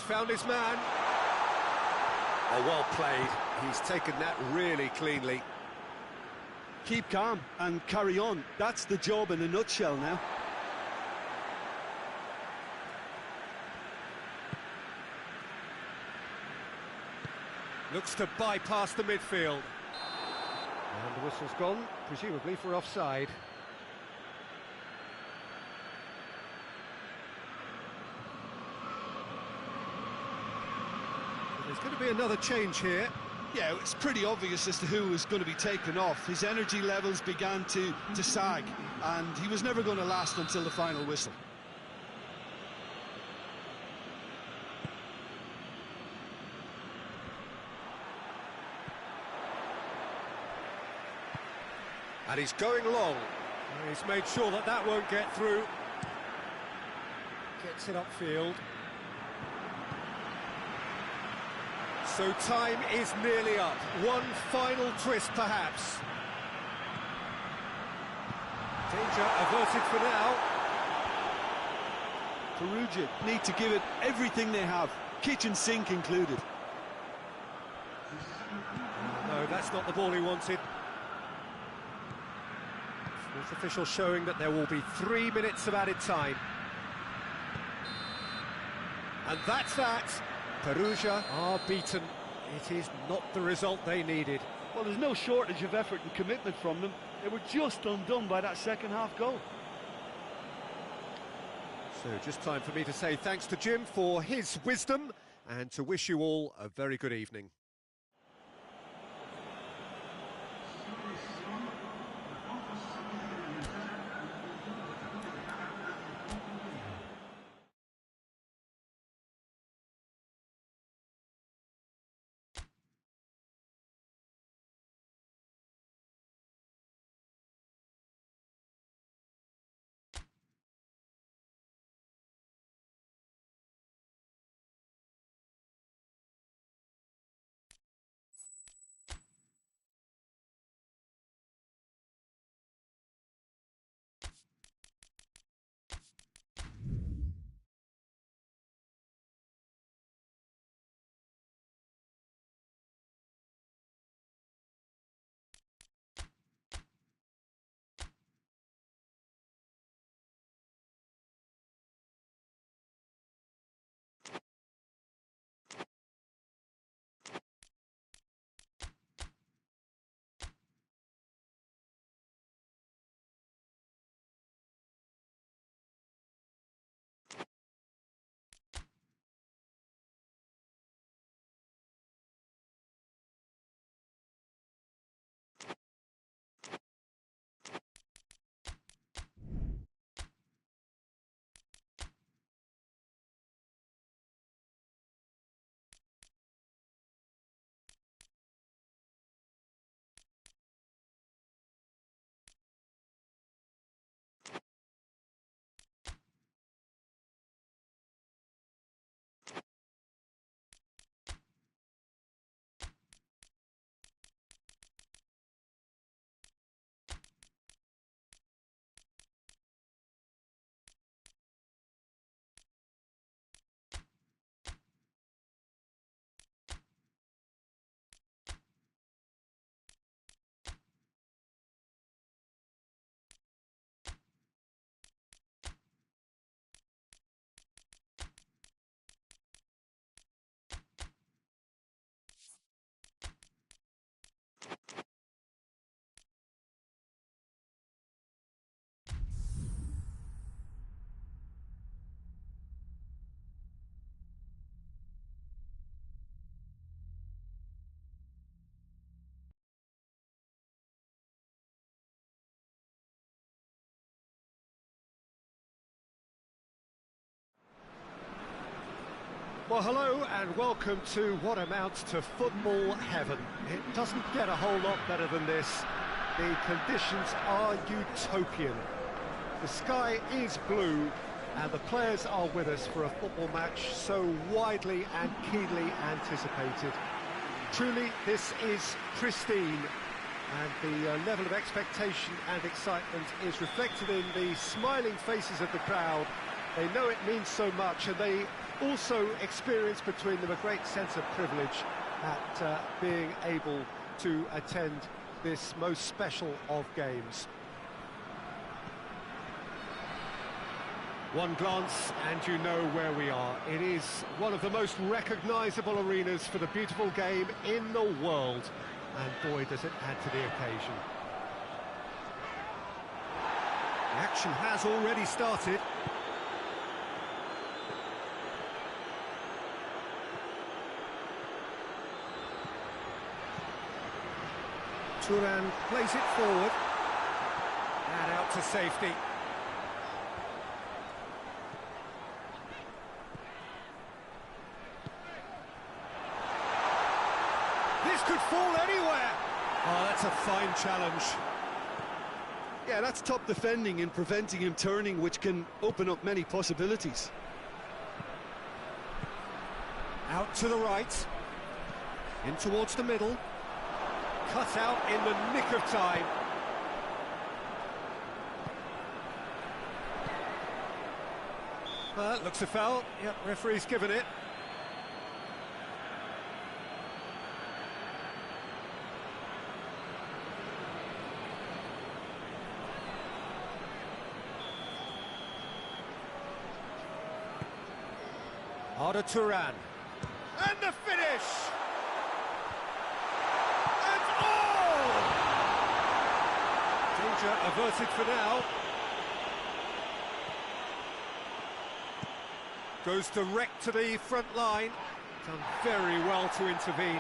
Speaker 1: found his man. Oh, well played. He's taken that really cleanly.
Speaker 4: Keep calm and carry on. That's the job in a nutshell now.
Speaker 1: Looks to bypass the midfield. And the whistle's gone, presumably for offside. There's going to be another change here.
Speaker 2: Yeah, it's pretty obvious as to who was going to be taken off. His energy levels began to sag, and he was never going to last until the final whistle.
Speaker 1: And he's going long. He's made sure that that won't get through. Gets it upfield. So time is nearly up. One final twist, perhaps. Danger averted for now.
Speaker 4: Perugia need to give it everything they have, kitchen sink included.
Speaker 1: No, that's not the ball he wanted. Fourth official showing that there will be 3 minutes of added time. And that's that. Perugia are beaten. It is not the result they needed.
Speaker 4: Well, there's no shortage of effort and commitment from them. They were just undone by that second-half goal.
Speaker 1: So just time for me to say thanks to Jim for his wisdom and to wish you all a very good evening. Well, hello and welcome to what amounts to football heaven. It doesn't get a whole lot better than this. The conditions are utopian. The sky is blue and the players are with us for a football match so widely and keenly anticipated. Truly, this is pristine, and the level of expectation and excitement is reflected in the smiling faces of the crowd. They know it means so much, and they also experience between them a great sense of privilege at being able to attend this most special of games. One glance and you know where we are. It is one of the most recognisable arenas for the beautiful game in the world. And boy, does it add to the occasion.
Speaker 3: The action has already started. Turan plays it forward.
Speaker 1: And out to safety. This could fall anywhere. Oh, that's a fine challenge.
Speaker 2: Yeah, that's top defending and preventing him turning, which can open up many possibilities.
Speaker 1: Out to the right. In towards the middle. Cut out in the nick of time. Looks a foul. Yep, referee's given it. Arda Turan. And the finish! And oh! Danger averted for now. Goes direct to the front line. Done very well to intervene.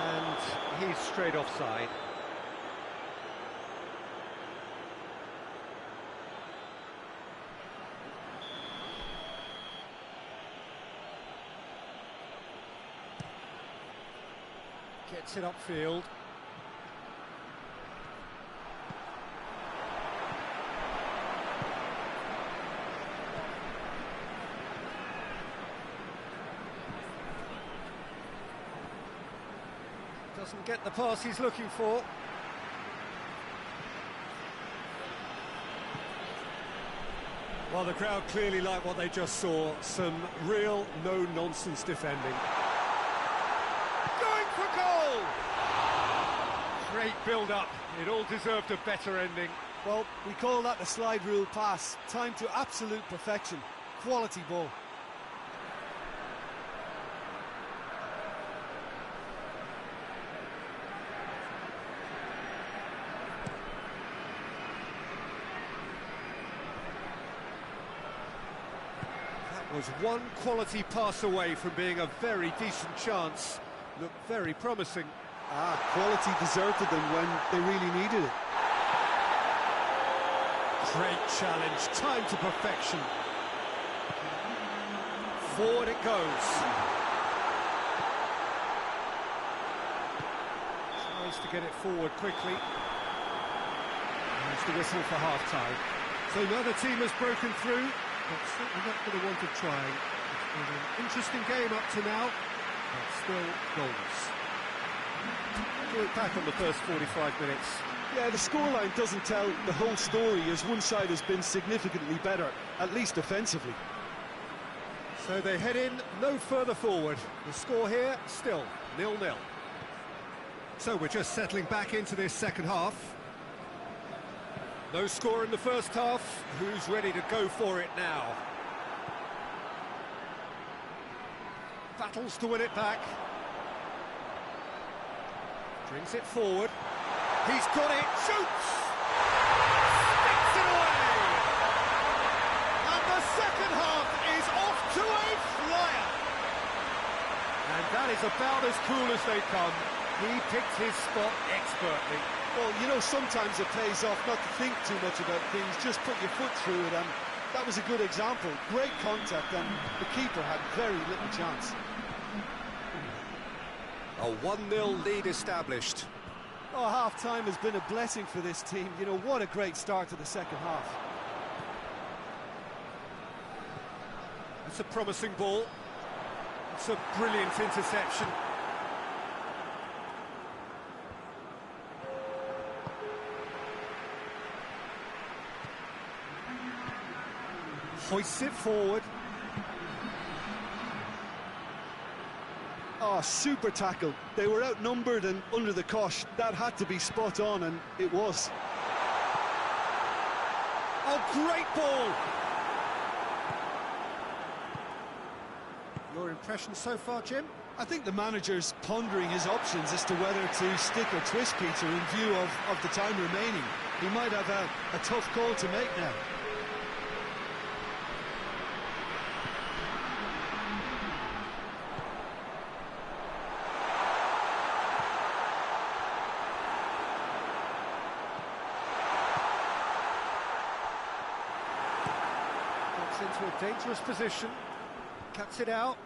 Speaker 1: And he's straight offside. Gets it upfield. Doesn't get the pass he's looking for. Well, the crowd clearly like what they just saw. Some real no-nonsense defending. Going for goal! Great build-up. It all deserved a better ending.
Speaker 2: Well, we call that the slide rule pass. Time to absolute perfection. Quality ball.
Speaker 1: Was one quality pass away from being a very decent chance. Looked very promising.
Speaker 2: Quality deserted them when they really needed it.
Speaker 1: Great challenge, time to perfection. Forward it goes. Tries to get it forward quickly. There's the whistle for half-time.
Speaker 3: So neither team has broken through, but certainly not for the want of trying. It's been an interesting game up to now, but still goals.
Speaker 1: Look back on the first 45 minutes.
Speaker 2: Yeah, the scoreline doesn't tell the whole story, as one side has been significantly better, at least offensively.
Speaker 1: So they head in no further forward. The score here, still 0-0.
Speaker 3: So we're just settling back into this second half.
Speaker 1: No score in the first half. Who's ready to go for it now? Battles to win it back. Brings it forward. He's got it. Shoots! Sticks it away! And the second half is off to a flyer. And that is about as cool as they come. He picked his spot expertly.
Speaker 2: Well, you know, sometimes it pays off not to think too much about things, just put your foot through it, and that was a good example. Great contact, and the keeper had very little chance.
Speaker 1: A 1-0 lead established.
Speaker 2: Oh, half-time has been a blessing for this team. You know, what a great start to the second half.
Speaker 1: That's a promising ball. It's a brilliant interception. Hoists it forward.
Speaker 2: Oh, super tackle. They were outnumbered and under the cosh. That had to be spot on, and it was.
Speaker 1: Oh, great ball! Your impression so far, Jim?
Speaker 2: I think the manager's pondering his options as to whether to stick or twist Peter in view of the time remaining. He might have a tough call to make now.
Speaker 1: Gets into a dangerous position, cuts it out.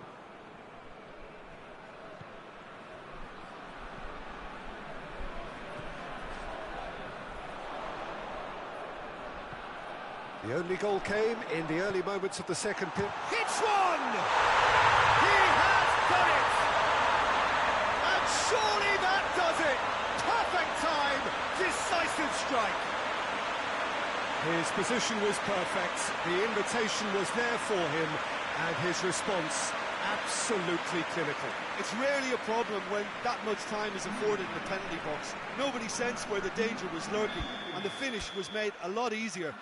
Speaker 1: The only goal came in the early moments of the second period. Hits one! He has done it! And surely that does it! Perfect time, decisive strike. His position was perfect, the invitation was there for him, and his response absolutely clinical.
Speaker 2: It's rarely a problem when that much time is afforded in the penalty box. Nobody sensed where the danger was lurking, and the finish was made a lot easier.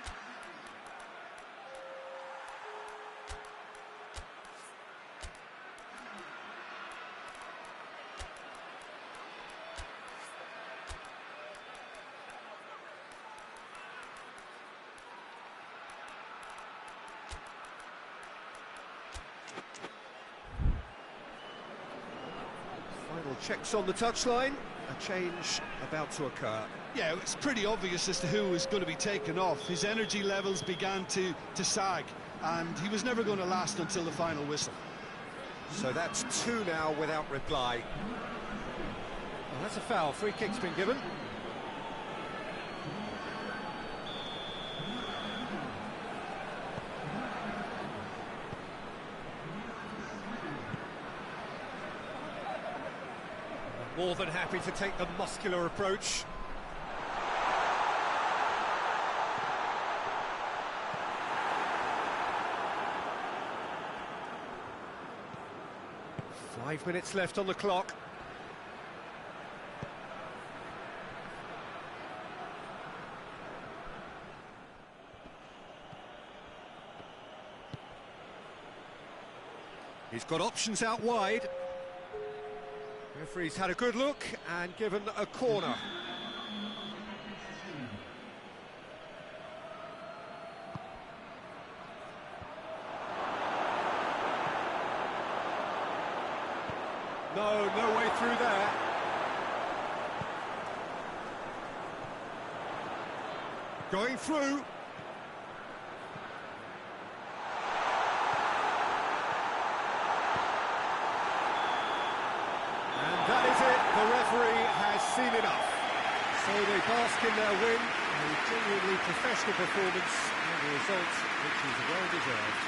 Speaker 1: Final checks on the touchline, a change about to occur.
Speaker 2: Yeah, it's pretty obvious as to who was going to be taken off. His energy levels began to sag, and he was never going to last until the final whistle.
Speaker 1: So that's two now without reply. Well, that's a foul. Free kick's been given. More than happy to take the muscular approach. Five minutes left on the clock. He's got options out wide. Referee's had a good look and given a corner. No way through there. Going through. That is it, the referee has seen enough. So they bask in their win, a genuinely professional performance, and the result which is well-deserved.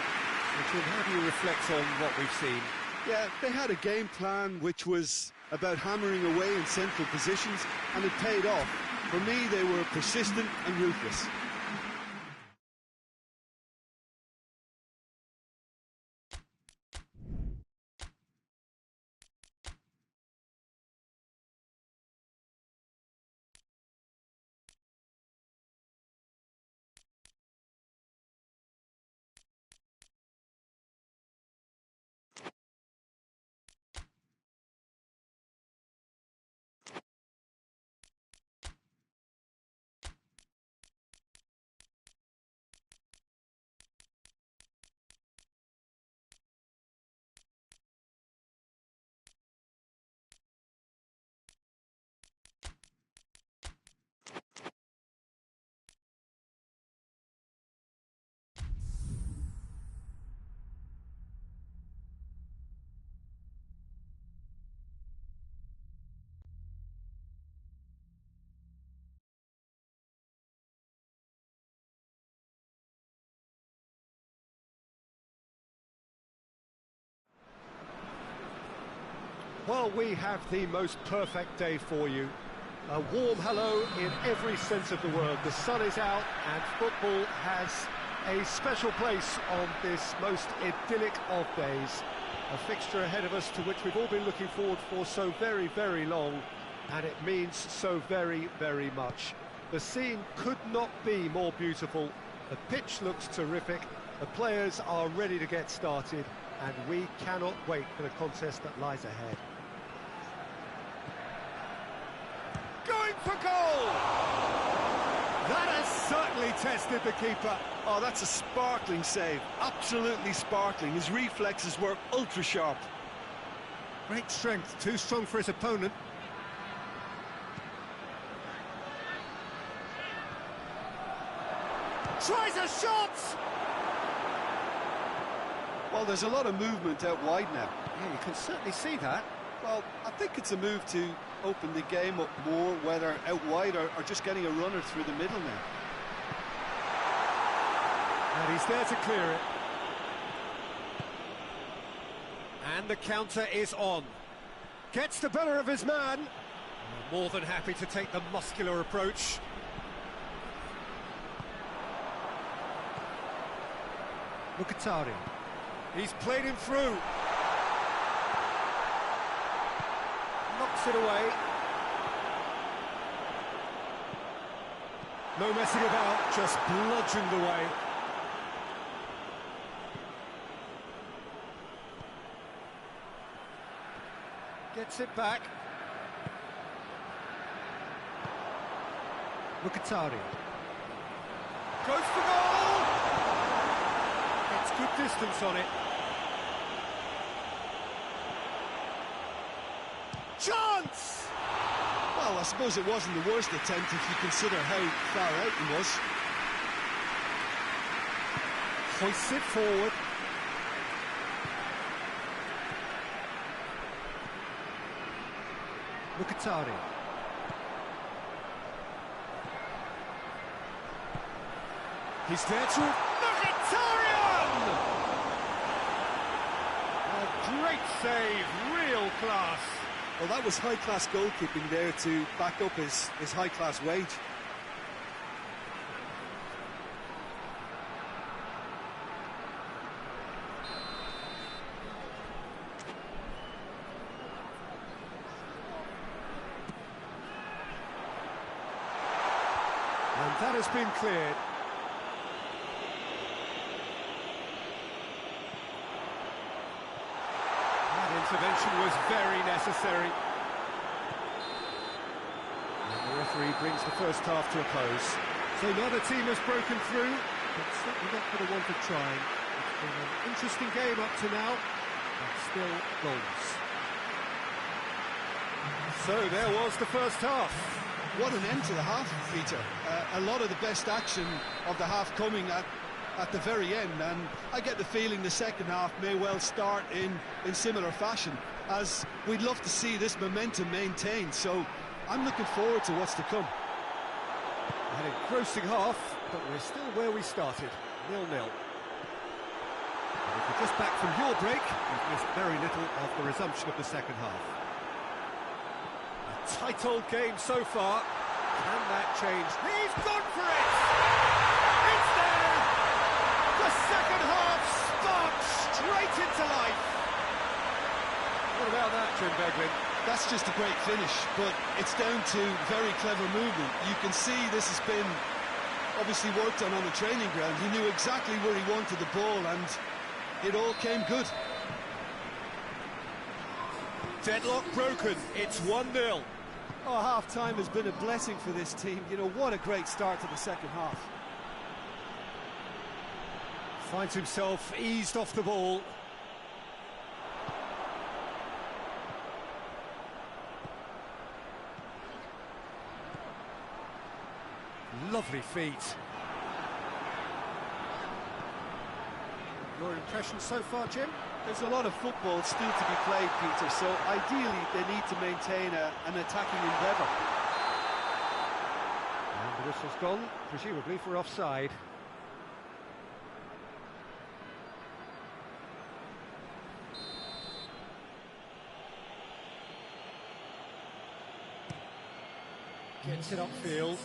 Speaker 1: So Jim, how do you reflect on what we've seen?
Speaker 2: Yeah, they had a game plan which was about hammering away in central positions, and it paid off. For me, they were persistent and ruthless.
Speaker 1: Well, we have the most perfect day for you. A warm hello in every sense of the word. The sun is out and football has a special place on this most idyllic of days. A fixture ahead of us to which we've all been looking forward for so very, very long, and it means so very, very much. The scene could not be more beautiful. The pitch looks terrific, the players are ready to get started, and we cannot wait for the contest that lies ahead. Going for goal! That has certainly tested the keeper.
Speaker 2: Oh, that's a sparkling save, absolutely sparkling. His reflexes were ultra sharp.
Speaker 3: Great strength, too strong for his opponent.
Speaker 1: Tries a shot!
Speaker 2: Well, there's a lot of movement out wide now.
Speaker 1: Yeah, you can certainly see that.
Speaker 2: Well, I think it's a move to open the game up more, whether out wide or just getting a runner through the middle now.
Speaker 1: And he's there to clear it. And the counter is on. Gets the better of his man. More than happy to take the muscular approach.
Speaker 3: Mkhitaryan.
Speaker 1: He's played him through. Knocks it away. No messing about, just bludgeoned away. Gets it back.
Speaker 3: Mkhitaryan.
Speaker 1: Goes for goal! It's good distance on it. Chance!
Speaker 2: Well, I suppose it wasn't the worst attempt if you consider how far out he was.
Speaker 1: Hoists it forward.
Speaker 3: Mkhitaryan.
Speaker 1: He's there to... Mkhitaryan! A great save, real class.
Speaker 2: Well, that was high-class goalkeeping there to back up his high-class wage.
Speaker 1: And that has been cleared. That intervention was very necessary. And the referee brings the first half to a close. So neither team has broken through, but certainly not for the want of trying. It's been an interesting game up to now, but still goals. So there was the first half.
Speaker 2: What an end to the half, Peter. A lot of the best action of the half coming at the very end, and I get the feeling the second half may well start in similar fashion, as we'd love to see this momentum maintained, so I'm looking forward to what's to come.
Speaker 1: An engrossing half, but we're still where we started, 0-0. And if you're just back from your break, you've missed very little of the resumption of the second half. A tight old game so far. Can that change? He's gone for it! It's there! The second half sparks straight into life. What about that, Jim Beglin?
Speaker 2: That's just a great finish, but it's down to very clever movement. You can see this has been obviously worked on the training ground. He knew exactly where he wanted the ball, and it all came good.
Speaker 1: Deadlock broken, it's 1-0.
Speaker 2: Oh, half-time has been a blessing for this team. You know, what a great start to the second half.
Speaker 1: Finds himself eased off the ball. Lovely feet. Your impression so far, Jim?
Speaker 2: There's a lot of football still to be played, Peter, so ideally they need to maintain an attacking endeavour.
Speaker 1: And the whistle's gone, presumably for offside. Gets it upfield.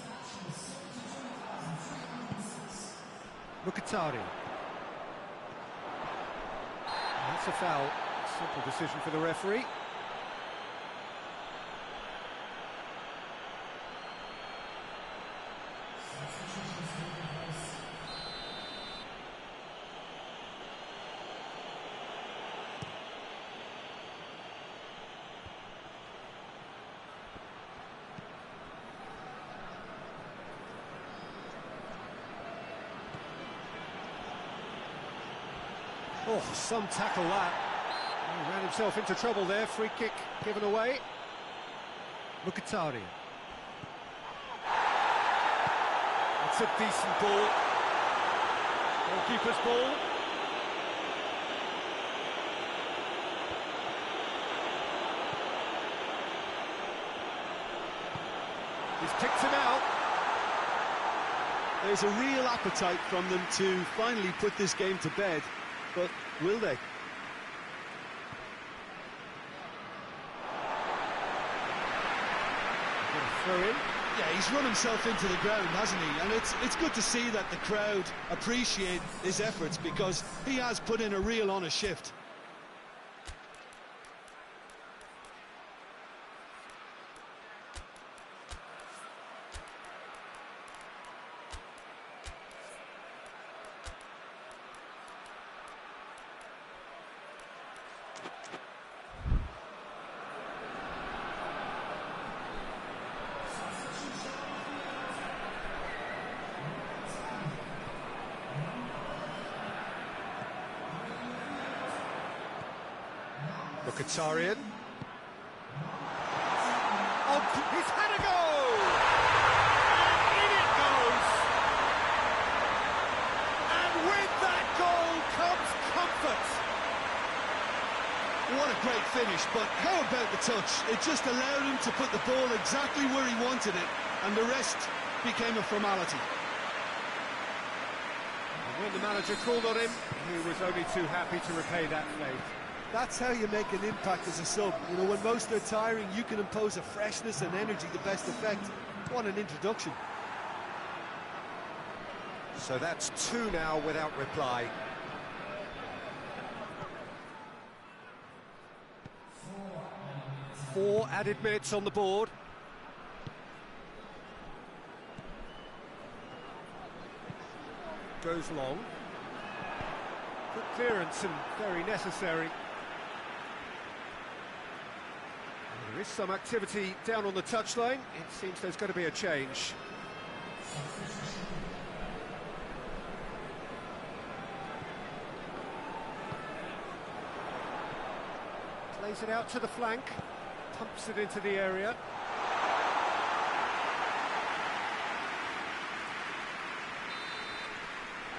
Speaker 1: Mkhitaryan. That's a foul. Simple decision for the referee. Oh, some tackle that. He ran himself into trouble there. Free kick given away. Mkhitaryan. It's a decent ball. Goalkeeper's ball. He's kicked him out.
Speaker 2: There's a real appetite from them to finally put this game to bed, but will they?
Speaker 1: Throw in.
Speaker 2: Yeah, he's run himself into the ground, hasn't he? And it's good to see that the crowd appreciate his efforts, because he has put in a real honest shift.
Speaker 1: Mkhitaryan. Oh, he's had a go! And in it goes! And with that goal comes comfort!
Speaker 2: What a great finish, but how about the touch? It just allowed him to put the ball exactly where he wanted it, and the rest became a formality.
Speaker 1: And when the manager called on him, he was only too happy to repay that faith.
Speaker 2: That's how you make an impact as a sub. You know, when most are tiring, you can impose a freshness and energy to best effect. What an introduction.
Speaker 1: So that's 2 now without reply. Four added minutes on the board. Goes long. Good clearance and very necessary. There is some activity down on the touchline. It seems there's going to be a change. Plays it out to the flank, pumps it into the area.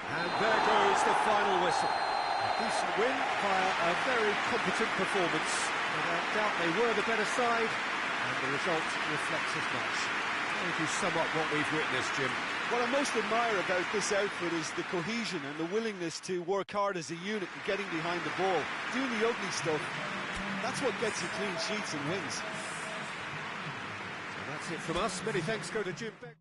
Speaker 1: And there goes the final whistle. A decent win via a very competent performance. Without doubt they were the better side, and the result reflects as much. How would you sum up what we've witnessed, Jim?
Speaker 2: What I most admire about this outfit is the cohesion and the willingness to work hard as a unit and getting behind the ball, doing the ugly stuff. That's what gets you clean sheets and wins.
Speaker 1: So that's it from us. Many thanks go to Jim Beck.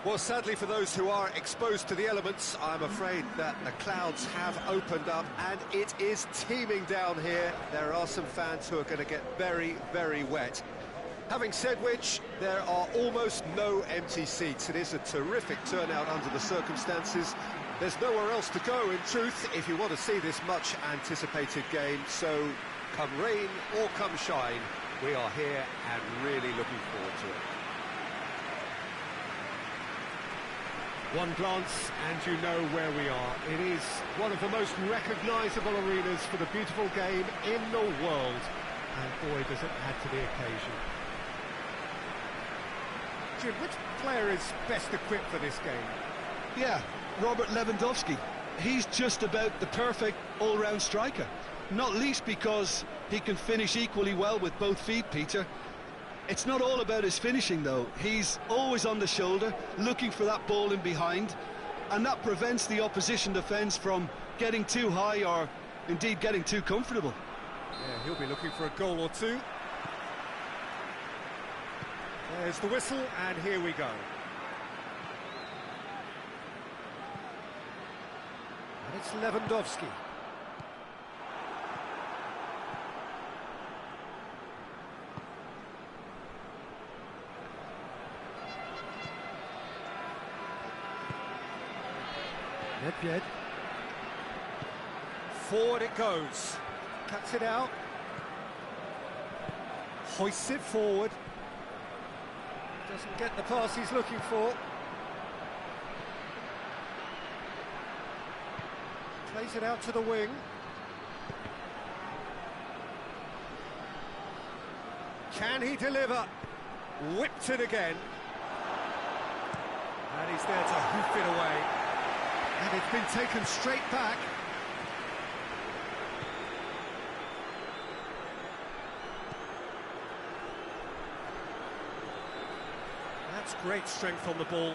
Speaker 1: Well, sadly for those who are exposed to the elements, I'm afraid that the clouds have opened up and it is teeming down here. There are some fans who are going to get very, very wet. Having said which, there are almost no empty seats. It is a terrific turnout under the circumstances. There's nowhere else to go, in truth, if you want to see this much-anticipated game. So, come rain or come shine, we are here and really looking forward to it.
Speaker 3: One glance and you know where we are. It is one of the most recognisable arenas for the beautiful game in the world. And boy, does it add to the occasion. Jim, which player is best equipped for this game?
Speaker 2: Yeah, Robert Lewandowski. He's just about the perfect all-round striker. Not least because he can finish equally well with both feet, Peter. It's not all about his finishing, though. He's always on the shoulder, looking for that ball in behind, and that prevents the opposition defence from getting too high or, indeed, getting too comfortable.
Speaker 3: Yeah, he'll be looking for a goal or two. There's the whistle, and here we go. And it's Lewandowski. Nedved. Forward it goes. Cuts it out. Hoists it forward. Doesn't get the pass he's looking for. Plays it out to the wing. Can he deliver? Whipped it again. And he's there to hoof it away. And it's been taken straight back. That's great strength on the ball.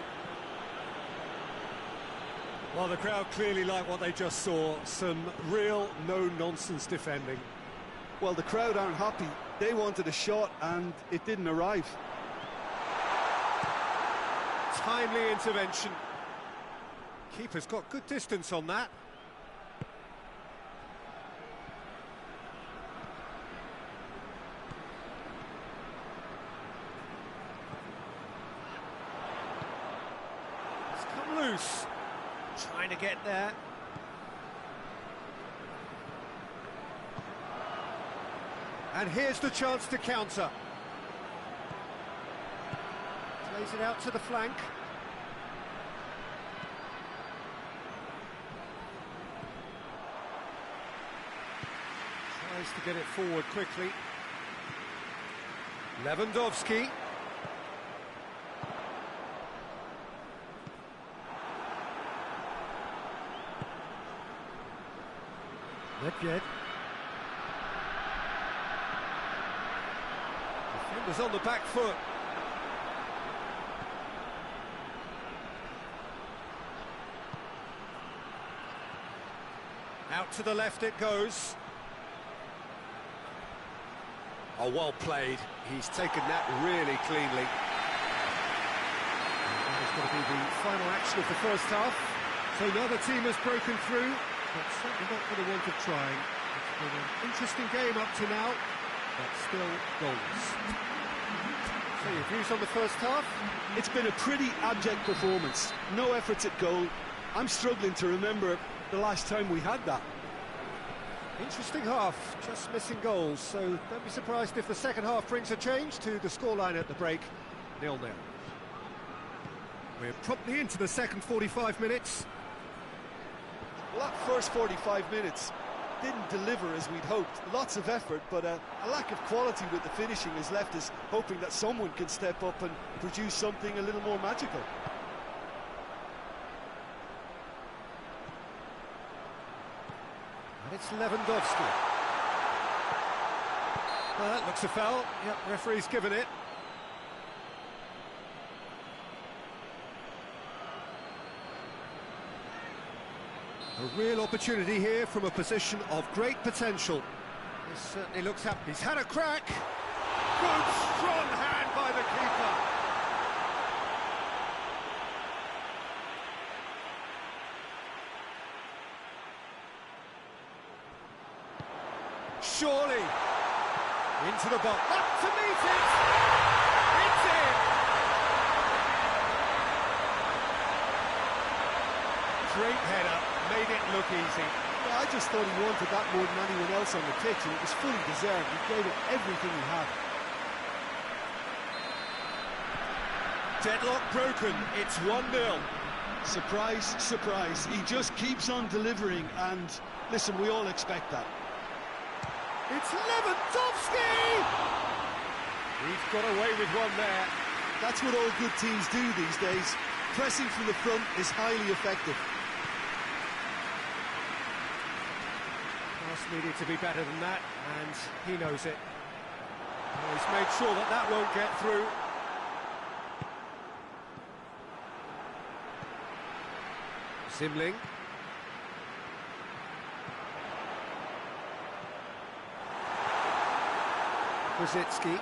Speaker 3: Well, the crowd clearly like what they just saw. Some real no-nonsense defending.
Speaker 2: Well, the crowd aren't happy. They wanted a shot and it didn't arrive.
Speaker 3: Timely intervention. Keeper's got good distance on that. It's come loose. Trying to get there. And here's the chance to counter. Plays it out to the flank. Tries to get it forward quickly. Lewandowski. Nedved. Defender's on the back foot. Out to the left it goes. Oh, well played. He's taken that really cleanly. And that is going to be the final action of the first half. So another team has broken through, but certainly not for the want of trying. It's been an interesting game up to now, but still goals. So your views on the first half?
Speaker 2: It's been a pretty abject performance. No efforts at goal. I'm struggling to remember the last time we had that.
Speaker 3: Interesting half, just missing goals, so don't be surprised if the second half brings a change to the scoreline at the break, 0-0. We're promptly into the second 45 minutes.
Speaker 2: Well, that first 45 minutes didn't deliver as we'd hoped. Lots of effort, but a lack of quality with the finishing has left us hoping that someone can step up and produce something a little more magical.
Speaker 3: And it's Lewandowski. Well, that looks a foul. Yep, referee's given it. A real opportunity here from a position of great potential. This certainly looks up. He's had a crack. Good, strong hand by the keeper.
Speaker 1: surely. Into the box. Up to meet it! It's in! Great header, made it look easy.
Speaker 2: Yeah, I just thought he wanted that more than anyone else on the pitch, and it was fully deserved. He gave it everything he had.
Speaker 1: Deadlock broken, it's 1-0.
Speaker 2: Surprise, surprise. He just keeps on delivering, and listen, we all expect that.
Speaker 1: It's Lewandowski! He's got away with one there.
Speaker 2: That's what all good teams do these days. Pressing from the front is highly effective.
Speaker 1: Pass needed to be better than that, and he knows it. Well, he's made sure that that won't get through. Zimling. Krasitsky.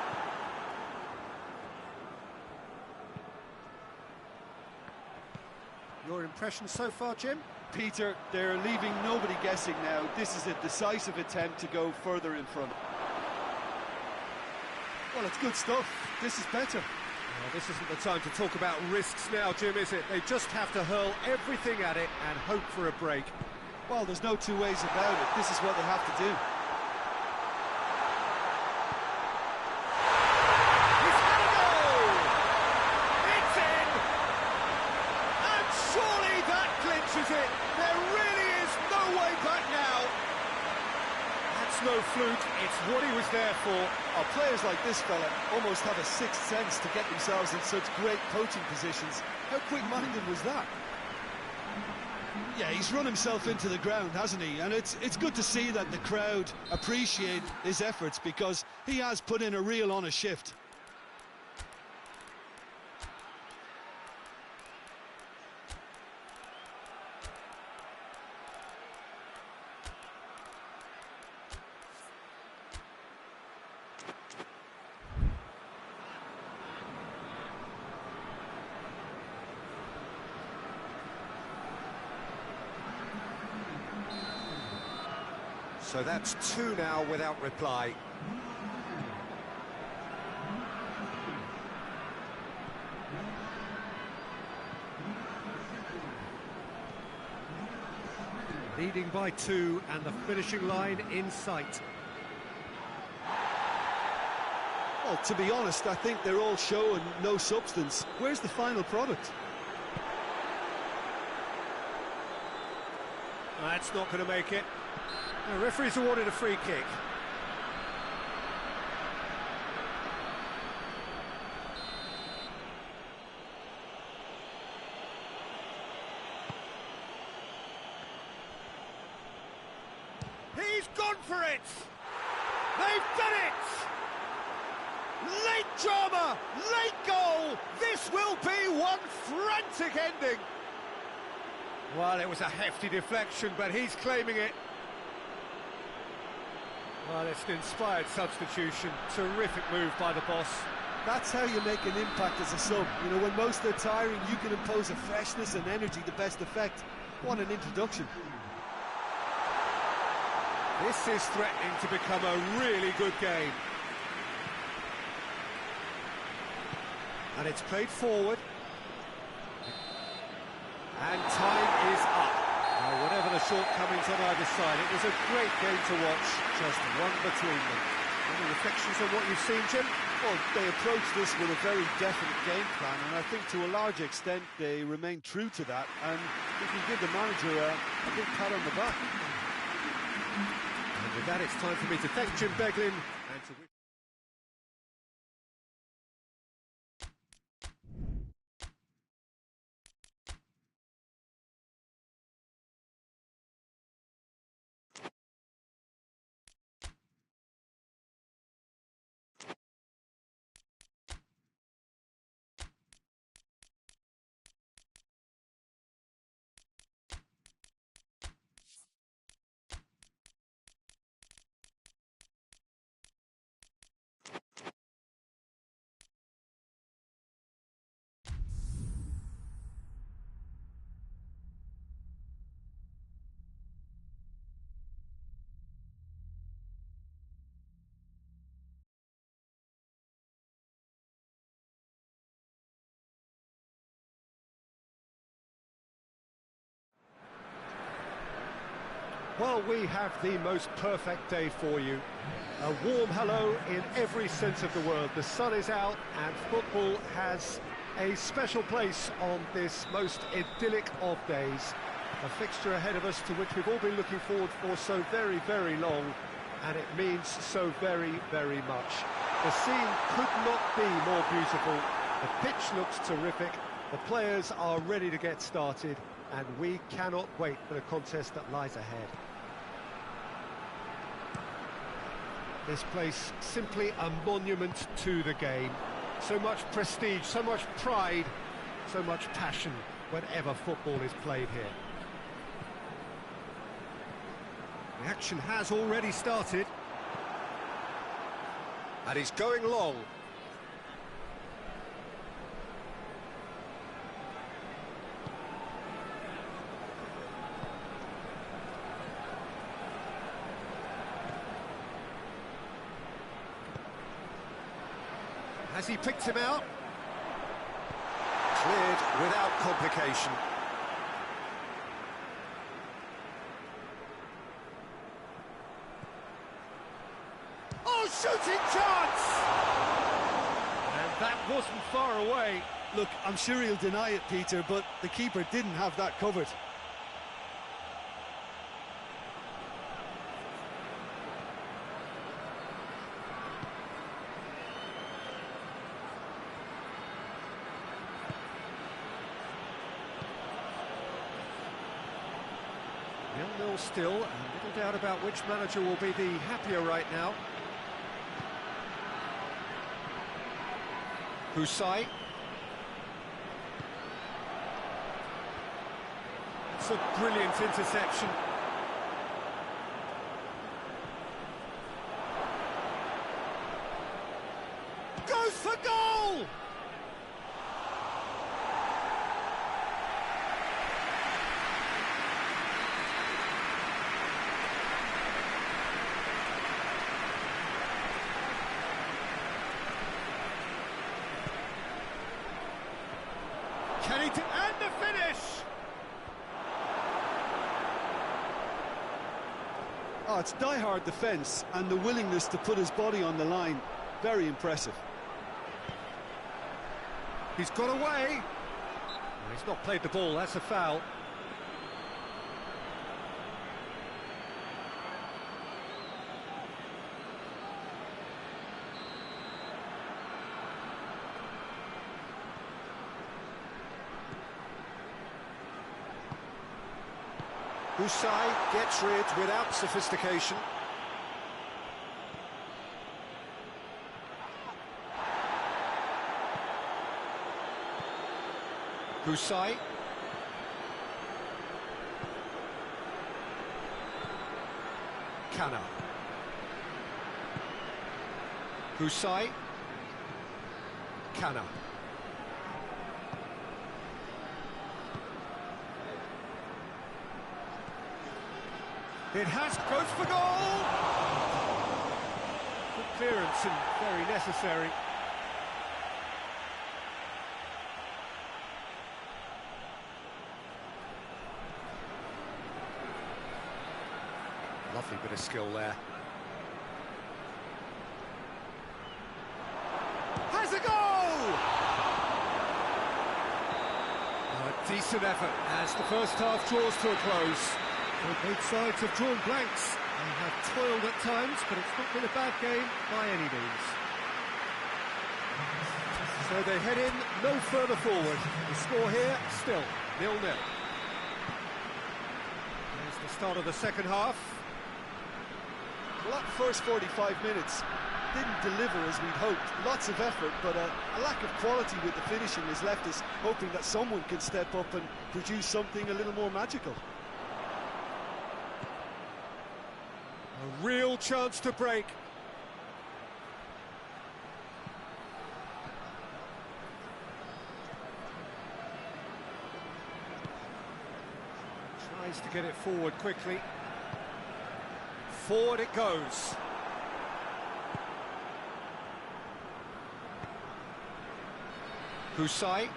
Speaker 1: Your impression so far, Jim?
Speaker 2: Peter, they're leaving nobody guessing now. This is a decisive attempt to go further in front. Well, it's good stuff. This is better.
Speaker 1: Well, this isn't the time to talk about risks now, Jim, is it? They just have to hurl everything at it and hope for a break.
Speaker 2: Well, there's no two ways about it. This is what they have to do.
Speaker 1: He's had a goal! It's in! And surely that clinches it. There really is no way back now. That's no fluke. It's what he was there for.
Speaker 2: Oh, players like this fella almost have a sixth sense to get themselves in such great coaching positions. How quick-minded was that? Yeah, he's run himself into the ground, hasn't he? And it's good to see that the crowd appreciate his efforts, because he has put in a real honest shift.
Speaker 1: So that's 2 now without reply. Leading by 2 and the finishing line in sight.
Speaker 2: Well, to be honest, I think they're all show and no substance. Where's the final product?
Speaker 1: That's not going to make it. The referee's awarded a free kick. He's gone for it! They've done it! Late drama, late goal! This will be one frantic ending! Well, it was a hefty deflection, but he's claiming it. Well, it's an inspired substitution. Terrific move by the boss.
Speaker 2: That's how you make an impact as a sub. You know, when most are tiring, you can impose a freshness and energy to best effect. What an introduction.
Speaker 1: This is threatening to become a really good game. And it's played forward. And time is up. Now, whatever the shortcomings on either side, it was a great game to watch, just one between them. Any reflections on what you've seen, Jim?
Speaker 2: Well, they approached this with a very definite game plan, and I think to a large extent they remain true to that, and we can give the manager a big pat on the back.
Speaker 1: And with that, it's time for me to thank Jim Beglin and to wish Well, we have the most perfect day for you. A warm hello in every sense of the word. The sun is out and football has a special place on this most idyllic of days. A fixture ahead of us to which we've all been looking forward for so very, very long, and it means so very, very much. The scene could not be more beautiful. The pitch looks terrific. The players are ready to get started, and we cannot wait for the contest that lies ahead. This place, simply a monument to the game. So much prestige, so much pride, so much passion whenever football is played here.
Speaker 3: The action has already started.
Speaker 1: And he's going long.
Speaker 3: Has he picked him out?
Speaker 1: Cleared without complication.
Speaker 3: Oh, shooting chance! And that wasn't far away.
Speaker 2: Look, I'm sure he'll deny it, Peter, but the keeper didn't have that covered.
Speaker 3: Nil-nil still, and little doubt about which manager will be the happier right now.
Speaker 1: Husai.
Speaker 3: It's a brilliant interception. Goes for goal! Can he and the finish!
Speaker 2: Oh, it's die-hard defence and the willingness to put his body on the line. Very impressive.
Speaker 3: He's got away.
Speaker 1: Well, he's not played the ball, that's a foul. Husai gets rid without sophistication. Husai. Kana. Husai. Kana.
Speaker 3: It has, goes for goal! Good clearance and very necessary.
Speaker 1: Lovely bit of skill there.
Speaker 3: Has a goal! Oh, a decent effort as the first half draws to a close. Well, both sides have drawn blanks. They have toiled at times, but it's not been a bad game by any means. So they head in no further forward. The score here, still 0-0. There's the start of the second half.
Speaker 2: Well, that first 45 minutes didn't deliver as we'd hoped. Lots of effort, but a lack of quality with the finishing has left us hoping that someone can step up and produce something a little more magical.
Speaker 3: A real chance to break. Tries to get it forward quickly. Forward it goes.
Speaker 1: Husai.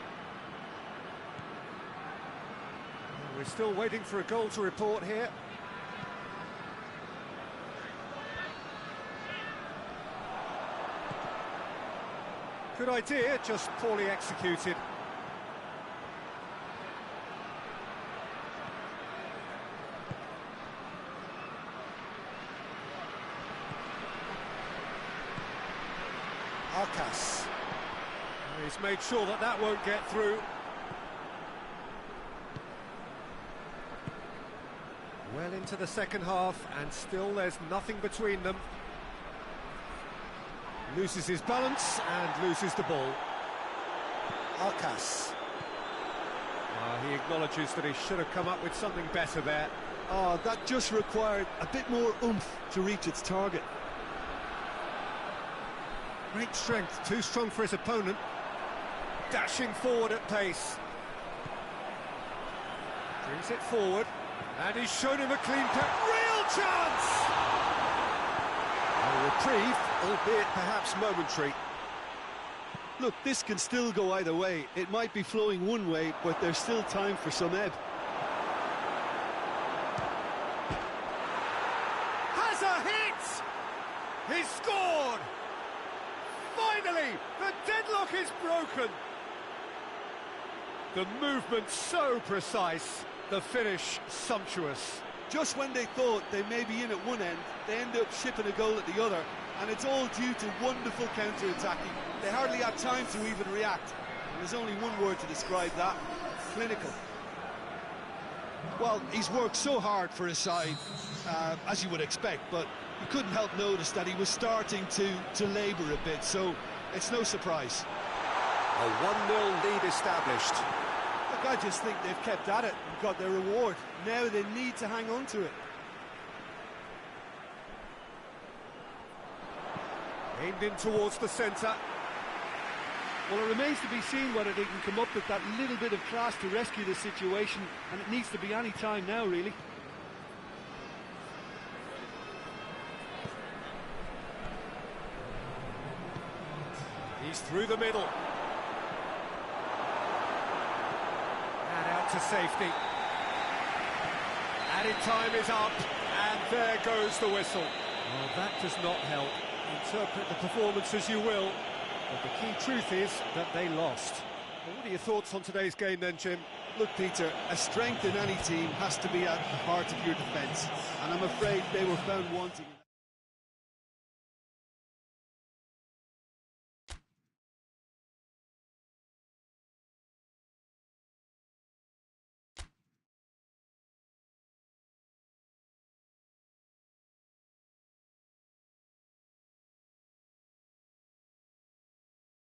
Speaker 3: We're still waiting for a goal to report here.
Speaker 1: Good idea, just poorly executed.
Speaker 2: Arcas.
Speaker 1: He's made sure that that won't get through. Well into the second half, and still there's nothing between them. Loses his balance and loses the ball.
Speaker 2: Arcas.
Speaker 1: He acknowledges that he should have come up with something better there.
Speaker 2: Oh, that just required a bit more oomph to reach its target.
Speaker 1: Great strength, too strong for his opponent. Dashing forward at pace. Brings it forward, and he's shown him a clean cut. Real chance! A reprieve, albeit perhaps momentary.
Speaker 2: Look, this can still go either way. It might be flowing one way, but there's still time for some ebb.
Speaker 1: Has a hit! He's scored! Finally, the deadlock is broken. The movement so precise, the finish sumptuous.
Speaker 2: Just when they thought they may be in at one end, they end up shipping a goal at the other, and it's all due to wonderful counter-attacking. They hardly had time to even react. And there's only one word to describe that: clinical. Well, he's worked so hard for his side, as you would expect, but you couldn't help notice that he was starting to labour a bit, so it's no surprise.
Speaker 1: A 1-0 lead established.
Speaker 2: Look, I just think they've kept at it and got their reward. Now they need to hang on to it.
Speaker 1: Aimed in towards the centre.
Speaker 4: Well, it remains to be seen whether they can come up with that little bit of class to rescue the situation, and it needs to be any time now, really.
Speaker 1: He's through the middle. And out to safety. Added time is up, and there goes the whistle. Well, that does not help. Interpret the performance as you will, but the key truth is that they lost. Well, what are your thoughts on today's game then, Jim?
Speaker 2: Look, Peter, a strength in any team has to be at the heart of your defence, and I'm afraid they were found wanting.